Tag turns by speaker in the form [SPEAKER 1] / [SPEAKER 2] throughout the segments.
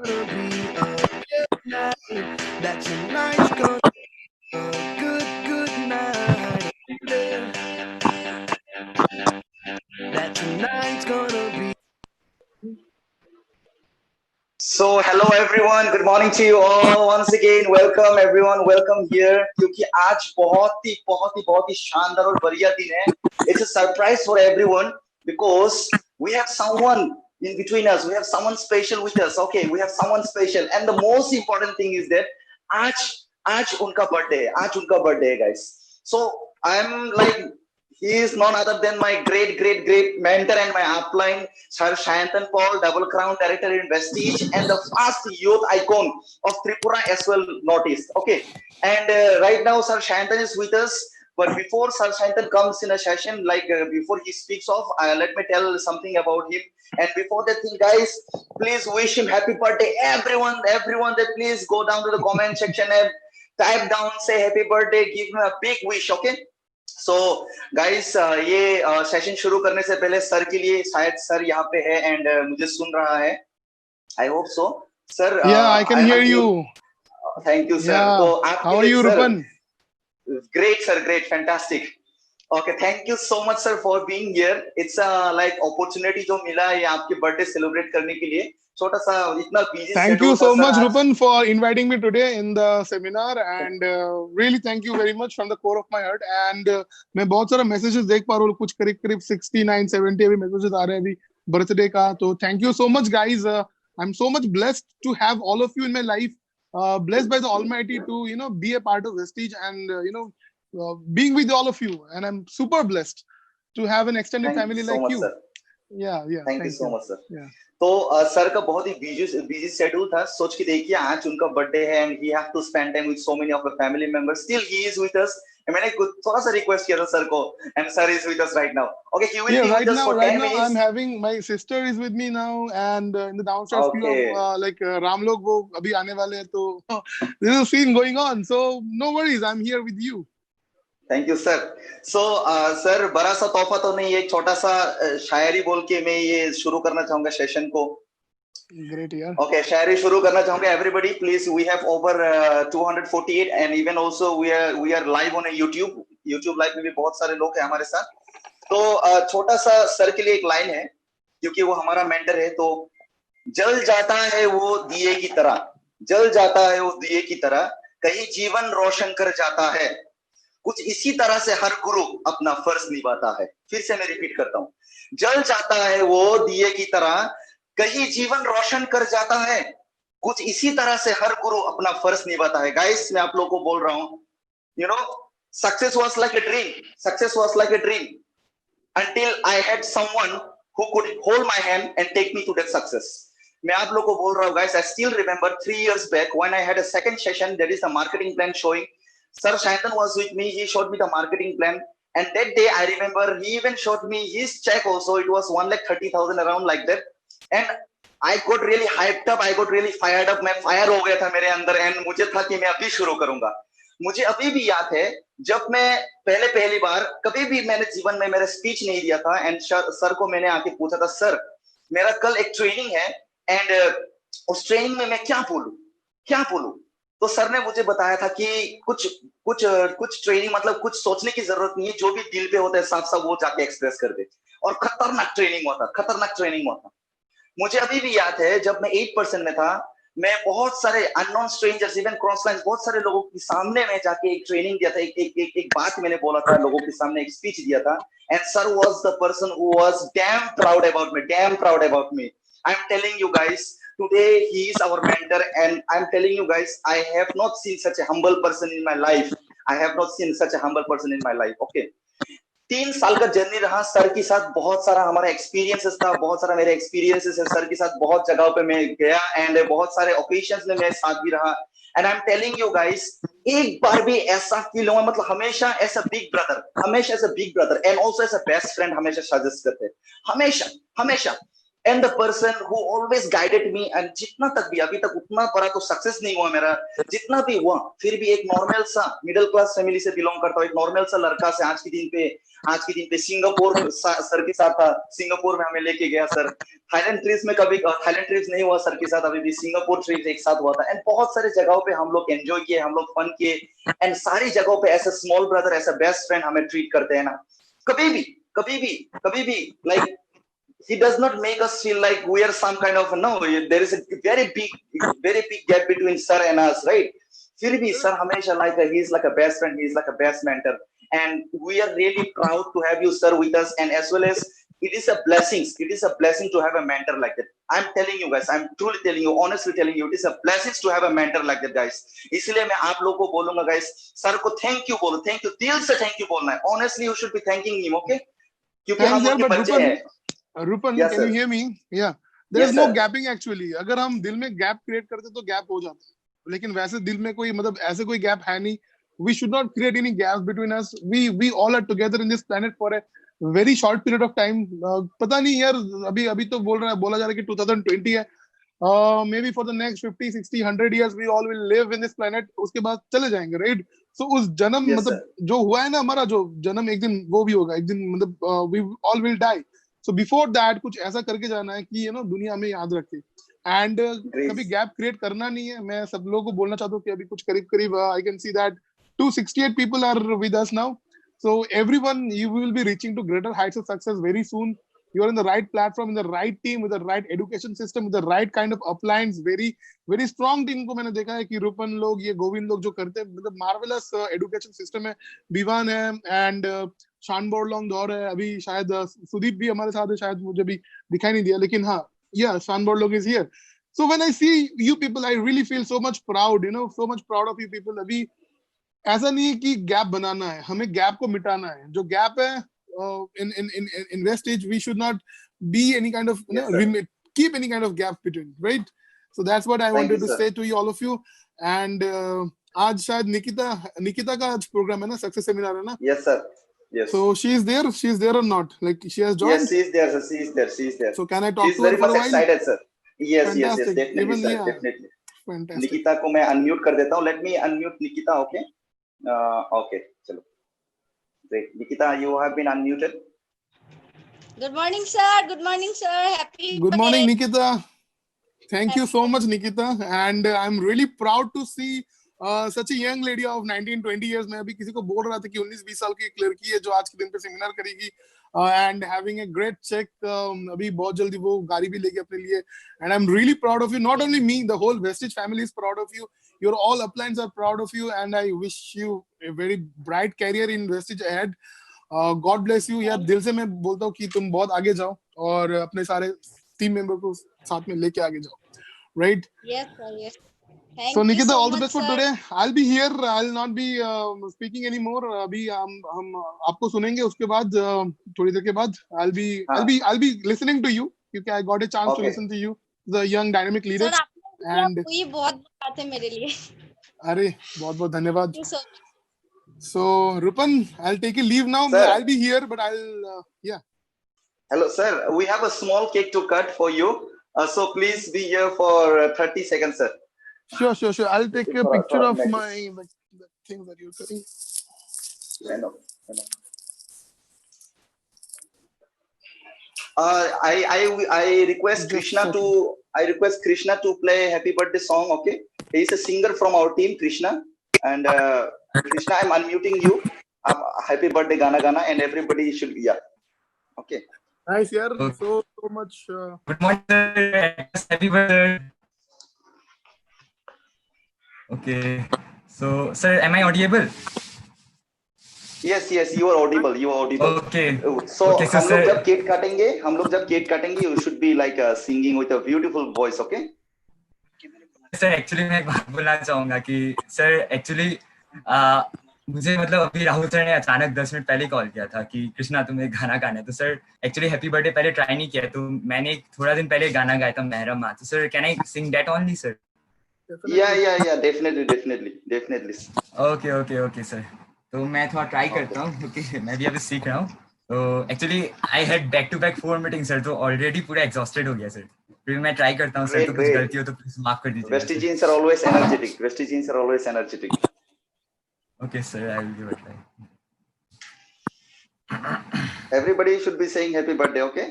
[SPEAKER 1] be a good night. That tonight's gonna be a good night. That tonight's gonna be.
[SPEAKER 2] So hello everyone, good morning to you all once again. Welcome everyone, welcome here. क्योंकि आज बहुत ही शानदार और बढ़िया दिन है. It's a surprise for everyone because we have someone in between us. We have someone special with us. Okay, we have someone special, and the most important thing is that आज आज उनका birthday है. आज उनका birthday है, guys. So I'm like he is none other than my great mentor and my upline, Sir Shayantan Paul, Double Crown Director in Vestige, and the fast youth icon of Tripura as well noticed. Okay, and right now Sir Shayantan is with us. But before Sir Shayantan comes in a session, before he speaks off, let me tell something about him. And before that thing, guys, please wish him happy birthday. Everyone, that please go down to the comment section and type down, say happy birthday, give him a big wish. Okay. So guys ये session शुरू करने से पहले sir के लिए शायद sir यहाँ पे है एंड मुझे सुन रहा है. I hope so sir.
[SPEAKER 3] I can hear you.
[SPEAKER 2] Thank you sir. तो आप
[SPEAKER 3] how are you Rupan?
[SPEAKER 2] Great sir, great, fantastic. Okay, thank you so much sir for being here. It's like opportunity जो मिला है आपके बर्थडे सेलिब्रेट करने के लिए. छोटा सा इतना busy.
[SPEAKER 3] Thank you so much, Rupan, for inviting me today in the seminar, and really thank you very much from the core of my heart. And मैं बहुत सारा messages देख पा रहा हूँ, कुछ करीब 69, 70 अभी messages आ रहे हैं अभी birthday का. तो thank you so much, guys. I'm so much blessed to have all of you in my life. Blessed by the Almighty to be a part of Vestige and being with all of you. And I'm super blessed to have an extended family like you.
[SPEAKER 2] Sir.
[SPEAKER 3] Yeah.
[SPEAKER 2] Thank you so much, sir.
[SPEAKER 3] Yeah.
[SPEAKER 2] तो sir का बहुत ही busy schedule था. सोच के देखिए आज उनका birthday है and he have to spend time with so many of the family members. Still he is with us. मैंने थोड़ा सा रिक्वेस्ट किया था सर को and sir is with us right now. Okay, he will be with us for 10 minutes.
[SPEAKER 3] I'm having my sister is with me now and in the downstairs few Ram लोग वो अभी आने वाले हैं तो this is a scene going on, so no worries, I'm here with you.
[SPEAKER 2] Thank you sir. So sir बड़ा सा तोहफा तो नहीं, एक छोटा सा शायरी बोल के मैं ये शुरू करना चाहूंगा सेशन को.
[SPEAKER 3] ग्रेट यार.
[SPEAKER 2] ओके, शायरी शुरू करना चाहूंगा. Everybody please, we have over 248 and even also we are live on YouTube live में भी बहुत सारे लोग हैं हमारे साथ. तो छोटा सा सर के लिए एक लाइन है क्योंकि वो हमारा मेंटर है. तो जल जाता है वो दिए की तरह, जल जाता है वो दिए की तरह, कहीं जीवन रोशन कर जाता है. कुछ इसी तरह से हर गुरु अपना फर्ज निभाता है. फिर से मैं रिपीट करता हूं. जल जाता है वो दिए की तरह, कहीं जीवन रोशन कर जाता है. कुछ इसी तरह से हर गुरु अपना फर्ज निभाता है. गाइस, मैं आप लोगों को बोल रहा हूं, success was like a dream until I had someone who could hold my hand and take me to that success. मैं आप लोगों को बोल रहा हूं guys, I still remember 3 years back when I had a second session, that is the marketing plan showing. Sir Shayantan was with me. He showed me the marketing plan, and that day I remember he even showed me his check also. It was 1,30,000 around like that, and I got really hyped up. I got really fired up. मैं fire हो गया था मेरे अंदर, and मुझे था कि मैं अभी शुरू करूंगा. मुझे अभी भी याद है जब मैं पहली बार कभी भी मैंने जीवन में मेरा स्पीच नहीं दिया था, एंड सर को मैंने आके पूछा था, सर मेरा कल एक ट्रेनिंग है एंड उस ट्रेनिंग में मैं क्या बोलूं. तो सर ने मुझे बताया था कि कुछ ट्रेनिंग मतलब कुछ सोचने की जरूरत नहीं है, जो भी दिल पे होता है साफ साफ वो जाके एक्सप्रेस कर दे. और खतरनाक ट्रेनिंग हुआ था. मुझे अभी भी याद है जब मैं 8% में था, मैं बहुत सारे unknown strangers, even cross lines, बहुत सारे लोगों के सामने मैं जाके एक ट्रेनिंग दिया था. एक बात मैंने बोला था लोगों के सामने, एक स्पीच दिया था, and sir was the person who was dam proud about me. I am telling you guys, today he is our mentor, and I'm telling you guys, I have not seen such a humble person in my life. Okay, 3 साल का journey रहा sir के साथ. बहुत सारा हमारा experiences था, बहुत सारा मेरे एक्सपीरियंसेस है सर के साथ. बहुत जगहों पे मैं गया एंड बहुत सारे ओकेजन्स में मेरे साथ भी रहा. And I am telling you guys, एक बार भी ऐसा फील हुआ, मतलब हमेशा ऐसा big brother and also as a best friend हमेशा सजेस्ट करते हैं. हमेशा and the person who always guided me, and जितना तक भी अभी तक उतना बड़ा तो सक्सेस नहीं हुआ मेरा, जितना भी हुआ फिर भी एक नॉर्मल सा मिडिल क्लास फैमिली से बिलोंग करता हूँ, एक नॉर्मल सा लड़का से आज के दिन पे सिंगापुर सर के साथ था, सिंगापुर में हमें लेके गया सर। थाईलैंड ट्रिप्स में कभी थाईलैंड ट्रिप्स नहीं हुआ सर के साथ, अभी भी सिंगापुर ट्रिप्स एक साथ हुआ था, एंड बहुत सारे जगहों पे हम लोग एंजॉय किए, हम लोग फन किए, एंड सारी जगहों पे ऐसा स्मॉल ब्रदर, ऐसा बेस्ट फ्रेंड हमें ट्रीट करते हैं ना, कभी भी कभी भी like he does not make us feel like we are some kind of, no, there is a very big gap between sir and us, right? फिर भी sir हमेशा like he is like a best friend, he is like a best mentor, and we are really proud to have you sir with us, and as well as it is a blessing to have a mentor like that. I'm telling you guys, I'm truly telling you, honestly telling you, it is a blessing to have a mentor like that guys. इसलिए मैं आप लोगों को बोलूंगा guys, sir को thank you बोलो, thank you, दिल से थैंक यू बोलना है, honestly you should be thanking him, okay? क्योंकि हम
[SPEAKER 3] Thanks,
[SPEAKER 2] उनके
[SPEAKER 3] but
[SPEAKER 2] बच्चे हैं।
[SPEAKER 3] Rupan,
[SPEAKER 2] Yes,
[SPEAKER 3] can you
[SPEAKER 2] sir.
[SPEAKER 3] hear me? Yeah. There
[SPEAKER 2] Yes,
[SPEAKER 3] is no
[SPEAKER 2] sir.
[SPEAKER 3] gapping actually. अगर हम दिल में गैप क्रिएट करते तो गैप हो जाता, लेकिन वैसे दिल में कोई मतलब ऐसे कोई गैप है नहीं. We should not create any gaps between us. We all are together in this planet for a very short period of time. पता नहीं यार, अभी तो बोला जा रहा है कि 2020 है. Maybe for the next 50, 60, 100 years we all will live in this planet. उसके बाद चले जाएंगे, right? So उस जन्म
[SPEAKER 2] Yes,
[SPEAKER 3] मतलब जो हुआ है ना हमारा, जो जन्म एक दिन वो भी होगा, एक दिन मतलब we all will die. So before that कुछ ऐसा करके जाना है कि दुनिया में याद रखे, एंड कभी गैप क्रिएट करना नहीं है. मैं सब लोगों को बोलना चाहता हूँ कि अभी कुछ करीब I can see that 268 people are with us now. So everyone, you will be reaching to greater heights of success very soon. You are in the right platform, in the right team, with the right education system, with the right kind of uplines. Very strong team को मैंने देखा है कि रूपन लोग, ये गोविंद लोग जो करते हैं, मतलब मार्वेलस एजुकेशन सिस्टम है. बीवान है एंड शान बोरलोंग दौर है, अभी शायद सुदीप भी हमारे साथ है, शायद मुझे भी दिखाई नहीं दिया, लेकिन हाँ, yeah, शान बोरलोंग is here. So when I see you people, I really feel so much proud, so much proud of you people. अभी ऐसा नहीं है कि गैप बनाना है, हमें गैप को मिटाना है. जो गैप है in Vestige, we should not be any kind of keep any kind of gap between, right? So that's what I wanted to say to you, all of you. And आज शायद निकिता का आज programme है ना, success seminar है ना?
[SPEAKER 2] Yes, sir. Yes.
[SPEAKER 3] So she is there or not? Like she has joined?
[SPEAKER 2] Yes, she is there, sir. She is there.
[SPEAKER 3] So can I talk
[SPEAKER 2] She's
[SPEAKER 3] to her
[SPEAKER 2] very
[SPEAKER 3] for
[SPEAKER 2] much
[SPEAKER 3] a while?
[SPEAKER 2] excited, sir. Yes,
[SPEAKER 3] Fantastic.
[SPEAKER 2] definitely,
[SPEAKER 3] Even,
[SPEAKER 2] sir,
[SPEAKER 3] yeah.
[SPEAKER 2] definitely.
[SPEAKER 3] Fantastic.
[SPEAKER 2] Nikita को मैं unmute कर देता हूँ. Let me unmute Nikita, okay? Okay, चलो. Great. Nikita, you have been unmuted.
[SPEAKER 4] Good morning, sir. Good morning, sir. Happy
[SPEAKER 3] Good morning,
[SPEAKER 4] birthday.
[SPEAKER 3] Nikita. Thank you so much, Nikita. And I'm really proud to see such a young lady of 19-20 years. मैं अभी किसी को बोल रहा था कि 19-20 साल की एक लड़की है जो आज के दिन पे सेमिनार करेगी, and having a great check. अभी बहुत जल्दी वो गाड़ी भी लेगी अपने लिए. And I'm really proud of you. Not only me, the whole Vestige family is proud of you. Your all uplines are proud of you, and I wish you a very bright career in Vestige ahead. God bless you. यार दिल से मैं बोलता हूँ कि तुम बहुत आगे जाओ और अपने सारे टीम मेंबर को साथ में लेके आगे जाओ. Right?
[SPEAKER 4] Yes, sir. Yes. Thank
[SPEAKER 3] So
[SPEAKER 4] you
[SPEAKER 3] Nikita,
[SPEAKER 4] so
[SPEAKER 3] all the
[SPEAKER 4] much,
[SPEAKER 3] best for
[SPEAKER 4] sir.
[SPEAKER 3] today. I'll be here. I'll not be speaking anymore. अभी हम आपको सुनेंगे उसके बाद थोड़ी देर के बाद. I'll be listening to you क्योंकि I got a chance to listen to you, the young dynamic leader.
[SPEAKER 4] Sir, आपने कोई बहुत बात है मेरे लिए.
[SPEAKER 3] अरे बहुत धन्यवाद.
[SPEAKER 4] Thank you so much.
[SPEAKER 3] So Rupan, I'll take a leave now.
[SPEAKER 2] Sir.
[SPEAKER 3] I'll be here, but I'll yeah.
[SPEAKER 2] Hello, sir. We have a small cake to cut for you. So please be here for 30 seconds, sir.
[SPEAKER 3] Sure. I'll take a picture of my the things that you're cutting.
[SPEAKER 2] I know. I request Krishna to play Happy Birthday song. Okay, he is a singer from our team, Krishna. And Krishna, I'm unmuting you. Happy Birthday, Gana, and everybody should be okay.
[SPEAKER 3] Nice, yaar. So much.
[SPEAKER 5] Good morning, sir. Happy birthday. Okay. So, sir, am I audible?
[SPEAKER 2] Yes, you are audible.
[SPEAKER 5] Okay.
[SPEAKER 2] So,
[SPEAKER 5] okay, so
[SPEAKER 2] हम लोग जब cake काटेंगे, you should be like singing with a beautiful voice, okay?
[SPEAKER 5] Sir actually मैं एक बात बोलना चाहूंगा कि सर एक्चुअली मुझे मतलब अभी राहुल सर ने अचानक 10 मिनट पहले कॉल किया था कि कृष्णा तुम्हें एक गाना गाना है. तो सर एक्चुअली हैप्पी बर्थडे पहले ट्राई नहीं किया, तो मैंने थोड़ा दिन पहले गाना गाया था महरम. तो sir can I sing that only sir?
[SPEAKER 2] Yeah, definitely.
[SPEAKER 5] Okay sir. तो मैं थोड़ा ट्राई करता हूँ. ओके, मैं भी अभी सीख रहा हूँ. तो actually I had back to back 4 meeting sir, तो ऑलरेडी पूरा एग्जॉस्टेड हो गया सर। फिर मैं ट्राई करता हूँ सर, तो कुछ
[SPEAKER 2] Great.
[SPEAKER 5] गलती हो तो प्लीज माफ कर दीजिए।
[SPEAKER 2] Vestige jeans are always energetic. Vestige jeans are always energetic.
[SPEAKER 5] Okay sir, I will give it try.
[SPEAKER 2] Everybody should be saying happy birthday, okay?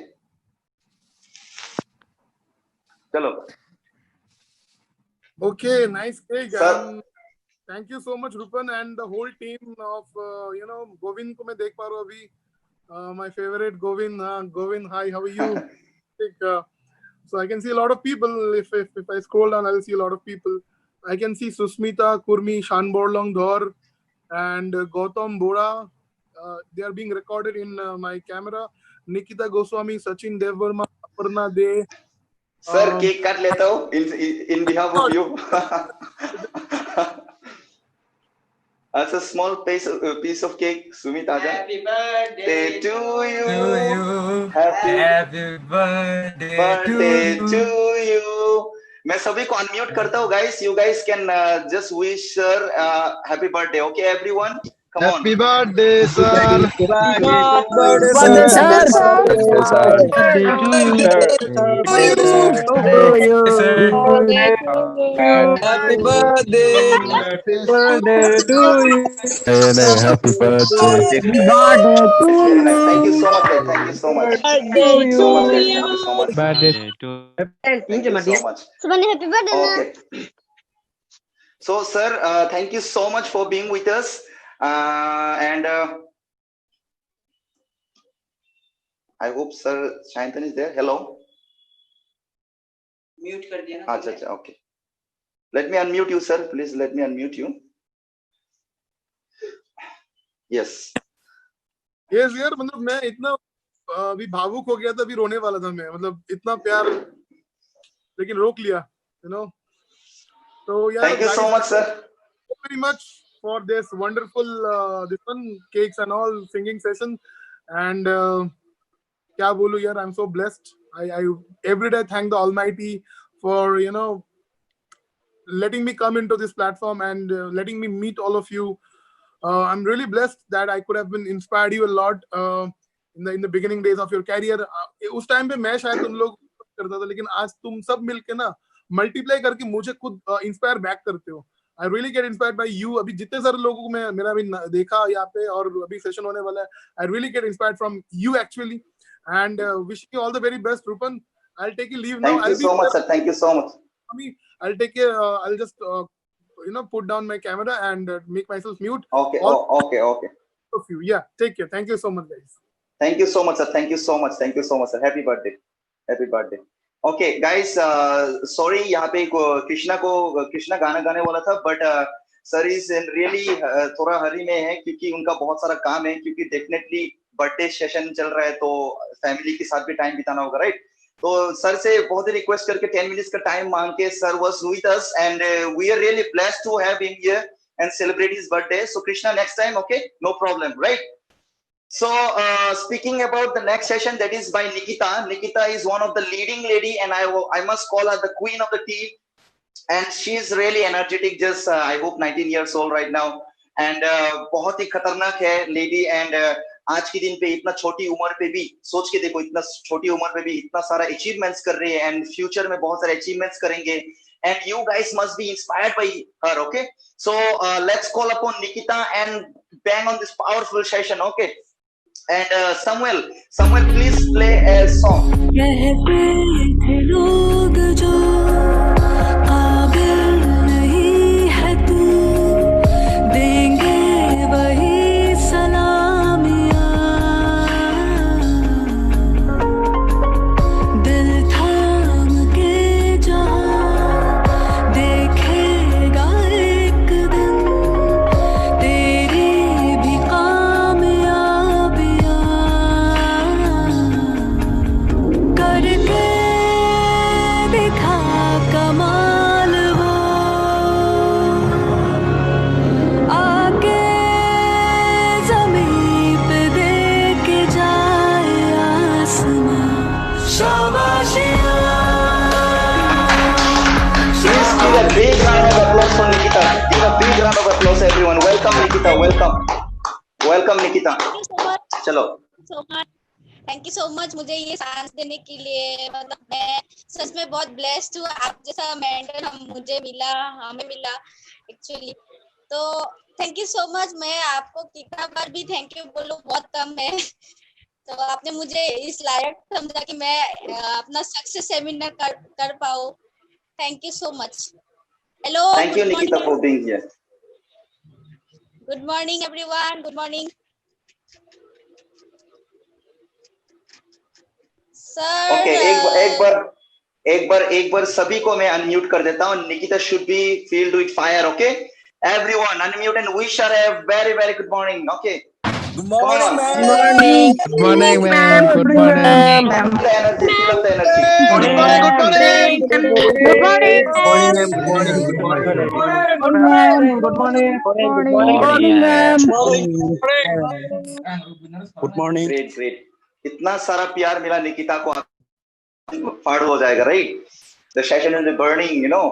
[SPEAKER 2] Chalo.
[SPEAKER 3] Okay, nice cake.
[SPEAKER 2] Sir.
[SPEAKER 3] Thank you so much, Rupan, and the whole team of Govind को मैं देख पा रहा हूँ अभी. My favorite Govind. Govind, hi, how are you? So I can see a lot of people. If I scroll down, I'll see a lot of people. I can see Susmita, Kurmi, Shanborlong Dhor, and Gautam Bora. They are being recorded in my camera. Nikita Goswami, Sachin Devvarma, Aparna De.
[SPEAKER 2] Sir, cake cut लेता हूँ in behalf of you. As a small piece of cake, Sumit Aja.
[SPEAKER 6] Happy birthday
[SPEAKER 2] to you.
[SPEAKER 5] To you.
[SPEAKER 2] Happy
[SPEAKER 5] birthday
[SPEAKER 2] to you. मैं सभी को unmute करता हूँ, guys. You guys can just wish her happy birthday, okay, everyone? Come on.
[SPEAKER 3] Happy birthday, sir.
[SPEAKER 6] Happy birthday, sir. Happy birthday to you.
[SPEAKER 7] Happy birthday.
[SPEAKER 2] Thank you so much, guys. Thank you so much. Thank you so much, guys. Thank you so much. Thank you so much.
[SPEAKER 4] Subhani, happy birthday.
[SPEAKER 2] Okay. So, sir, thank you so much for being with us. And I hope Sir Shayantan is there. Hello.
[SPEAKER 6] Mute कर दिया ना.
[SPEAKER 2] अच्छा, okay. Let me unmute you, sir. Please let me unmute you. Yes.
[SPEAKER 3] Yes, यार मतलब मैं इतना अभी भावुक हो गया था, अभी रोने वाला था मैं, मतलब इतना प्यार, लेकिन रोक लिया, तो यार.
[SPEAKER 2] Thank you so much, sir.
[SPEAKER 3] Very much for this wonderful this one cakes and all singing session, and क्या बोलूं यार, I'm so blessed. I every day thank the Almighty for letting me come into this platform and letting me meet all of you. I'm really blessed that I could have been inspired you a lot in the beginning days of your career. उस time पे मैं शायद तुम लोग करता था, लेकिन आज तुम सब मिलके ना मल्टीप्लाई करके मुझे खुद इंस्पायर बैक करते हो. I really get inspired by you. अभी जितने सारे लोगों को मेरा अभी देखा यहाँ पे और अभी सेशन होने वाला है, I really get inspired from you actually, and wishing you all the very best, Rupan. I'll take a leave now.
[SPEAKER 2] Thank you so much, sir. Thank you so much.
[SPEAKER 3] I'll take a. I'll just put down my camera and make myself mute.
[SPEAKER 2] Okay. Okay.
[SPEAKER 3] Of you, yeah. Take care. Thank you so much, guys.
[SPEAKER 2] Thank you so much, sir. Thank you so much. Thank you so much, sir. Happy birthday. Happy birthday. Okay, guys. Sorry, यहाँ पे कृष्णा गाना गाने वाला था, but sir is really थोड़ा हरी में है क्योंकि उनका बहुत सारा काम है, क्योंकि definitely बर्थडे सेशन चल रहा है, तो फैमिली के साथ भी टाइम बिताना होगा, राइट? तो सर से बहुत ही रिक्वेस्ट करके 10 मिनट्स का टाइम मांग के sir was with us, and we are really blessed to have him here and celebrate his birthday. So Krishna, next time, okay, no problem, right? So speaking about the next session, that is by Nikita. Nikita is one of the leading lady, and I must call her the queen of the team, and she is really energetic, just I hope 19 years old right now, and बहुत ही खतरनाक है lady, and आज के दिन पे इतना छोटी उम्र पे भी, सोच के देखो, इतना छोटी उम्र पे भी इतना सारा अचीवमेंट्स कर रही है, एंड फ्यूचर में बहुत सारे अचीवमेंट्स करेंगे, and you guys must be inspired by her, okay? So let's call upon Nikita and bang on this powerful session, okay? And Samuel, please play a song.
[SPEAKER 8] कहते थे लोग जो काबिल नहीं है तू, देंगे वही सलामियाँ, दिल थाम के जहाँ देखेगा एक दिन तेरी भी कामयाबियाँ, करके दिखा कमाल वो, आके जमीन पे दे के जाए आसमां, शाबाशियाँ.
[SPEAKER 2] Please give a big round of applause for Nikita. Give a big round of applause, everyone. Welcome, Nikita. Welcome, Nikita.
[SPEAKER 4] Thank you so much.
[SPEAKER 2] चलो,
[SPEAKER 4] so much, thank you so much मुझे ये चांस देने के लिए। मतलब मैं सच में बहुत ब्लेस्ड हूँ, आप जैसा मेंटर मुझे मिला, हमें मिला एक्चुअली। तो थैंक यू सो मच। मैं आपको कितना बार भी थैंक यू बोलूं बहुत कम है। तो आपने मुझे इस लायक समझा कि मैं अपना सक्सेस सेमिनार कर पाऊँ। Thank you so much. Hello,
[SPEAKER 2] Thank you,
[SPEAKER 4] good
[SPEAKER 2] Nikita,
[SPEAKER 4] morning,
[SPEAKER 2] for being here.
[SPEAKER 4] Good morning everyone, good morning
[SPEAKER 2] Okay,
[SPEAKER 4] sir.
[SPEAKER 2] एक बार सभी को मैं अनम्यूट कर देता हूँ. Nikita should be filled with fire. Okay, everyone unmute and wish her a very very good morning. Okay,
[SPEAKER 6] Good
[SPEAKER 2] come
[SPEAKER 6] morning,
[SPEAKER 2] on.
[SPEAKER 6] ma'am.
[SPEAKER 7] Good morning, ma'am. Good morning.
[SPEAKER 2] Fill up the energy.
[SPEAKER 3] Good morning, good morning.
[SPEAKER 9] Good morning,
[SPEAKER 6] Morning,
[SPEAKER 9] ma'am.
[SPEAKER 6] ma'am. Good morning. Good morning.
[SPEAKER 9] Good morning. Good morning. Good morning, ma'am.
[SPEAKER 6] Good morning.
[SPEAKER 2] Great, great. इतना सारा प्यार मिला निकिता को, फाड़ हो जाएगा, right? The session will be burning, you know.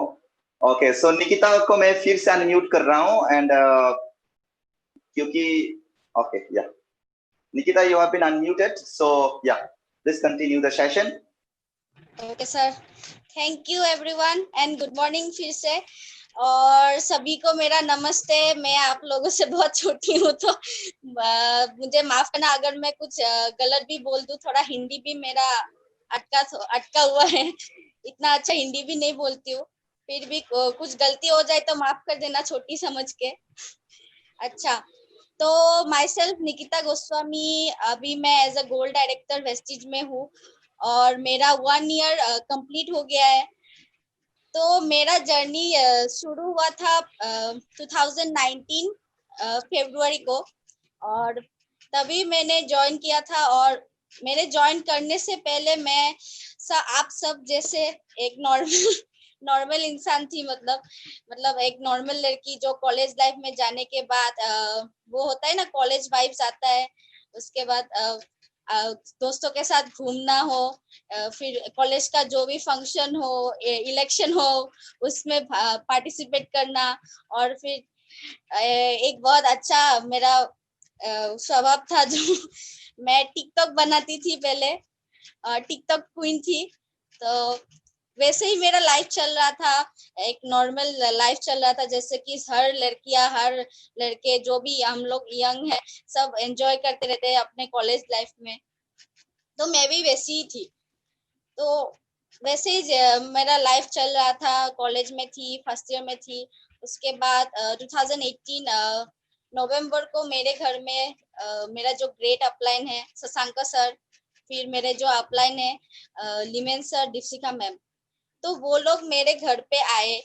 [SPEAKER 2] Okay, so Nikita को मैं फिर से अनम्यूट कर रहा हूँ and क्योंकि okay, yeah. Nikita, you have been unmuted, so yeah, please continue the session.
[SPEAKER 4] Okay sir, thank you everyone and good morning फिर से। और सभी को मेरा नमस्ते। मैं आप लोगों से बहुत छोटी हूँ, तो मुझे माफ करना अगर मैं कुछ गलत भी बोल दूँ। थोड़ा हिंदी भी मेरा अटका हुआ है, इतना अच्छा हिंदी भी नहीं बोलती हूँ। फिर भी कुछ गलती हो जाए तो माफ कर देना, छोटी समझ के। अच्छा, तो माई सेल्फ निकिता गोस्वामी, अभी मैं as a gold director Vestige में हूँ और मेरा 1 ईयर कंप्लीट हो गया है। तो मेरा जर्नी शुरू हुआ था 2019 फरवरी को, और तभी मैंने ज्वाइन किया था। और मेरे ज्वाइन करने से पहले मैं आप सब जैसे एक नॉर्मल इंसान थी। मतलब एक नॉर्मल लड़की जो कॉलेज लाइफ में जाने के बाद वो होता है ना, कॉलेज वाइब्स आता है, उसके बाद दोस्तों के साथ घूमना हो, फिर कॉलेज का जो भी फंक्शन हो, इलेक्शन हो, उसमें पार्टिसिपेट करना। और फिर एक बहुत अच्छा मेरा स्वभाव था जो मैं टिकटॉक बनाती थी पहले, टिकटॉक क्वीन थी। तो वैसे ही मेरा लाइफ चल रहा था, एक नॉर्मल लाइफ चल रहा था, जैसे कि हर लड़कियां हर लड़के जो भी हम लोग यंग है सब एंजॉय करते रहते हैं अपने कॉलेज लाइफ में। तो मैं भी वैसी ही थी। तो वैसे ही मेरा लाइफ चल रहा था, कॉलेज में थी, फर्स्ट ईयर में थी। उसके बाद 2018 नवंबर को मेरे घर में मेरा जो ग्रेट अपलाइन है शशांक सर, फिर मेरे जो अपलाइन है लिमेन सर, दीपशिका मैम, तो वो लोग मेरे घर पे आए।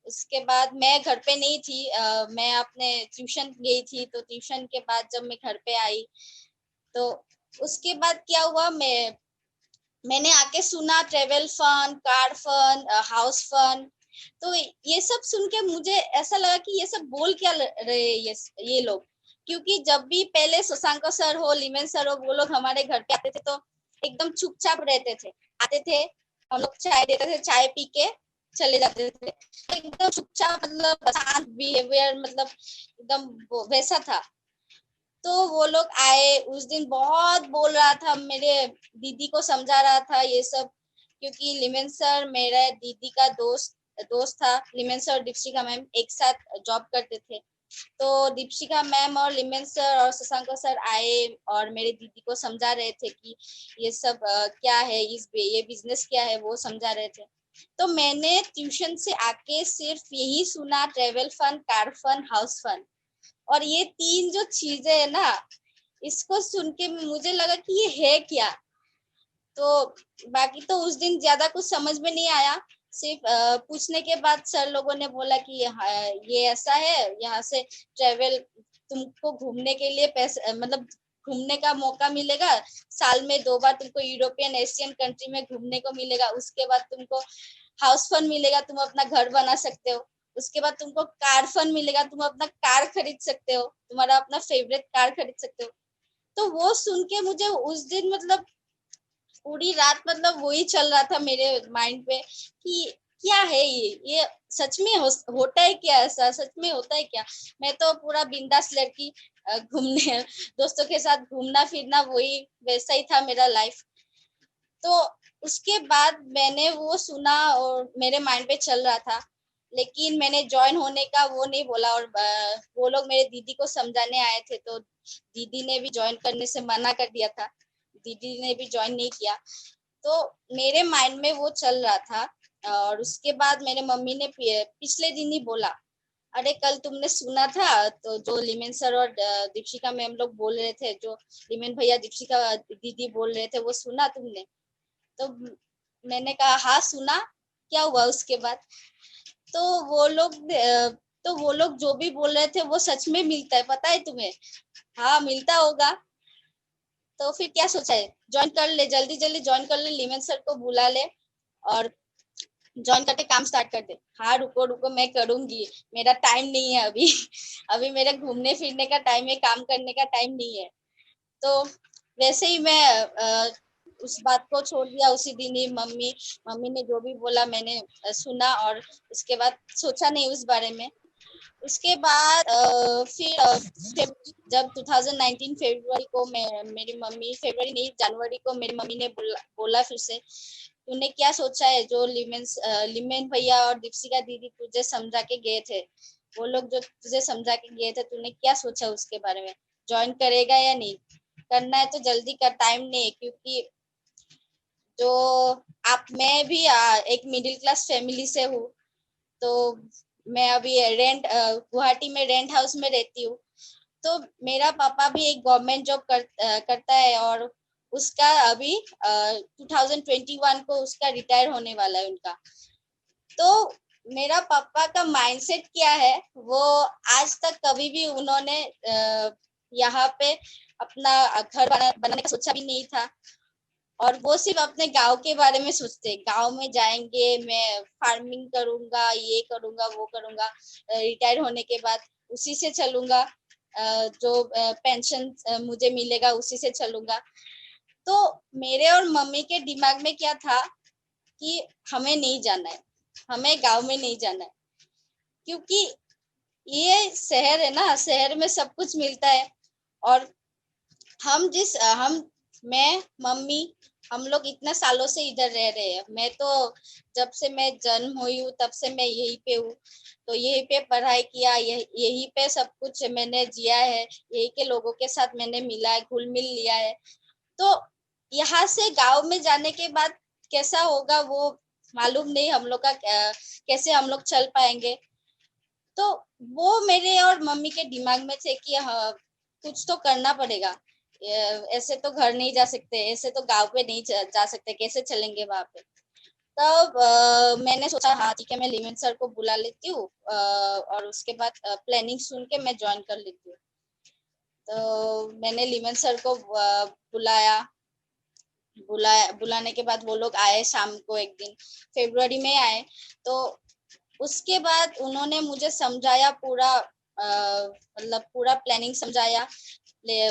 [SPEAKER 4] उसके बाद मैं घर पे नहीं थी, मैं अपने ट्यूशन गई थी। तो ट्यूशन के बाद जब मैं घर पे आई तो उसके बाद क्या हुआ, मैंने आके सुना travel fun, car fun, house fun. तो ये सब सुन के मुझे ऐसा लगा कि ये सब बोल क्या रहे ये लोग, क्योंकि जब भी पहले शशांक सर हो, लिमेन सर हो, वो लोग हमारे घर पे आते थे तो एकदम चुपचाप रहते थे। आते थे, हम लोग चाय देते थे, चाय पी के चले जाते थे, एकदम चुपचाप, मतलब शांत बिहेवियर, मतलब एकदम वैसा था। तो वो लोग आए उस दिन, बहुत बोल रहा था, मेरे दीदी को समझा रहा था ये सब, क्योंकि लिमेन सर मेरा दीदी का दोस्त था। लिमेन सर और दीपशिका मैम एक साथ जॉब करते थे। तो दीपशिका मैम और लिमेन सर और शशांक सर आए और मेरे दीदी को समझा रहे थे कि ये सब क्या है, ये बिजनेस क्या है, वो समझा रहे थे। तो मैंने ट्यूशन से आके सिर्फ यही सुना, travel fun, car fun, house fun. और ये तीन जो चीजें है ना, इसको सुन के मुझे लगा कि ये है क्या। तो बाकी तो उस दिन ज्यादा कुछ समझ में नहीं आया। सिर्फ पूछने के बाद सर लोगों ने बोला कि ये ऐसा है, यहाँ से ट्रेवल तुमको घूमने के लिए पैसे, मतलब घूमने का मौका मिलेगा, साल में 2 बार तुमको यूरोपियन एशियन कंट्री में घूमने को मिलेगा। उसके बाद तुमको हाउस फंड मिलेगा, तुम अपना घर बना सकते हो। उसके बाद तुमको कार फंड मिलेगा, तुम अपना कार खरीद सकते हो, तुम्हारा अपना फेवरेट कार खरीद सकते हो। तो वो सुन के मुझे उस दिन, मतलब पूरी रात, मतलब वही चल रहा था मेरे माइंड पे कि क्या है ये सच में होता है क्या, ऐसा सच में होता है क्या। मैं तो पूरा बिंदास लड़की, घूमने दोस्तों के साथ घूमना फिरना, वही वैसा ही था मेरा लाइफ। तो उसके बाद मैंने वो सुना और मेरे माइंड पे चल रहा था, लेकिन मैंने ज्वाइन होने का वो नहीं बोला। और वो लोग मेरे दीदी को समझाने आए थे, तो दीदी ने भी ज्वाइन करने से मना कर दिया था, दीदी ने भी ज्वाइन नहीं किया। तो मेरे माइंड में वो चल रहा था। और उसके बाद मेरे मम्मी ने पिछले दिन ही बोला, अरे कल तुमने सुना था तो जो लिमेन सर और दीक्षिका मैम लोग बोल रहे थे, जो लिमेन भैया दीक्षिका दीदी बोल रहे थे, वो सुना तुमने? तो मैंने कहा हाँ सुना। क्या हुआ उसके बाद? तो वो लोग जो भी बोल रहे थे वो सच में मिलता है, पता है तुम्हें? हाँ मिलता होगा। तो फिर क्या सोचा है, ज्वाइन कर ले, जल्दी जल्दी ज्वाइन कर ले, लिमेन सर को बुला ले और ज्वाइन करके काम स्टार्ट कर दे। हाँ रुको रुको मैं करूंगी, मेरा टाइम नहीं है अभी अभी मेरा घूमने फिरने का टाइम है, काम करने का टाइम नहीं है। तो वैसे ही मैं उस बात को छोड़ दिया उसी दिन ही। मम्मी ने जो भी बोला मैंने सुना और उसके बाद सोचा नहीं उस बारे में। उसके बाद फिर जब 2019 फरवरी को मेरी मम्मी, फरवरी नहीं जनवरी को मेरी मम्मी ने बोला फिर से, तूने क्या सोचा है? जो लिमेन भैया और दीक्षिका दीदी तुझे समझा के गए थे, वो लोग जो तुझे समझा के गए थे, तूने क्या सोचा उसके बारे में? ज्वाइन करेगा या नहीं? करना है तो जल्दी कर, टाइम नहीं है। क्योंकि जो मैं भी एक मिडिल क्लास फैमिली से हूँ, तो मैं अभी गुवाहाटी में रेंट हाउस में रहती हूँ। तो मेरा पापा भी एक गवर्नमेंट जॉब करता है और उसका अभी 2021 को उसका रिटायर होने वाला है उनका। तो मेरा पापा का माइंडसेट क्या है, वो आज तक कभी भी उन्होंने यहाँ पे अपना घर बनाने का सोचा भी नहीं था। और वो सिर्फ अपने गांव के बारे में सोचते, गांव में जाएंगे, मैं फार्मिंग करूंगा, ये करूंगा वो करूंगा, रिटायर होने के बाद उसी से चलूंगा, जो पेंशन मुझे मिलेगा उसी से चलूंगा। तो मेरे और मम्मी के दिमाग में क्या था कि हमें नहीं जाना है, हमें गांव में नहीं जाना है, क्योंकि ये शहर है ना, शहर में सब कुछ मिलता है। और मैं मम्मी हम लोग इतना सालों से इधर रह रहे हैं। मैं तो जब से मैं जन्म हुई हूँ तब से मैं यहीं पे हूँ, तो यहीं पे पढ़ाई किया, यहीं पे सब कुछ मैंने जिया है, यहीं के लोगों के साथ मैंने मिला है, घुल मिल लिया है। तो यहाँ से गांव में जाने के बाद कैसा होगा वो मालूम नहीं हम लोग का, कैसे हम लोग चल पाएंगे। तो वो मेरे और मम्मी के दिमाग में थे कि हाँ कुछ तो करना पड़ेगा, ऐसे तो घर नहीं जा सकते, ऐसे तो गांव पे नहीं जा सकते, कैसे चलेंगे वहां पे। तब मैंने सोचा हाँ ठीक है, मैं लिमेन सर को बुला लेती हूँ और उसके बाद प्लानिंग सुन के मैं ज्वाइन कर लेती हूँ। तो मैंने लिमेन सर को बुलाने के बाद वो लोग आए शाम को, एक दिन फरवरी में आए। तो उसके बाद उन्होंने मुझे समझाया पूरा, मतलब पूरा प्लानिंग समझाया।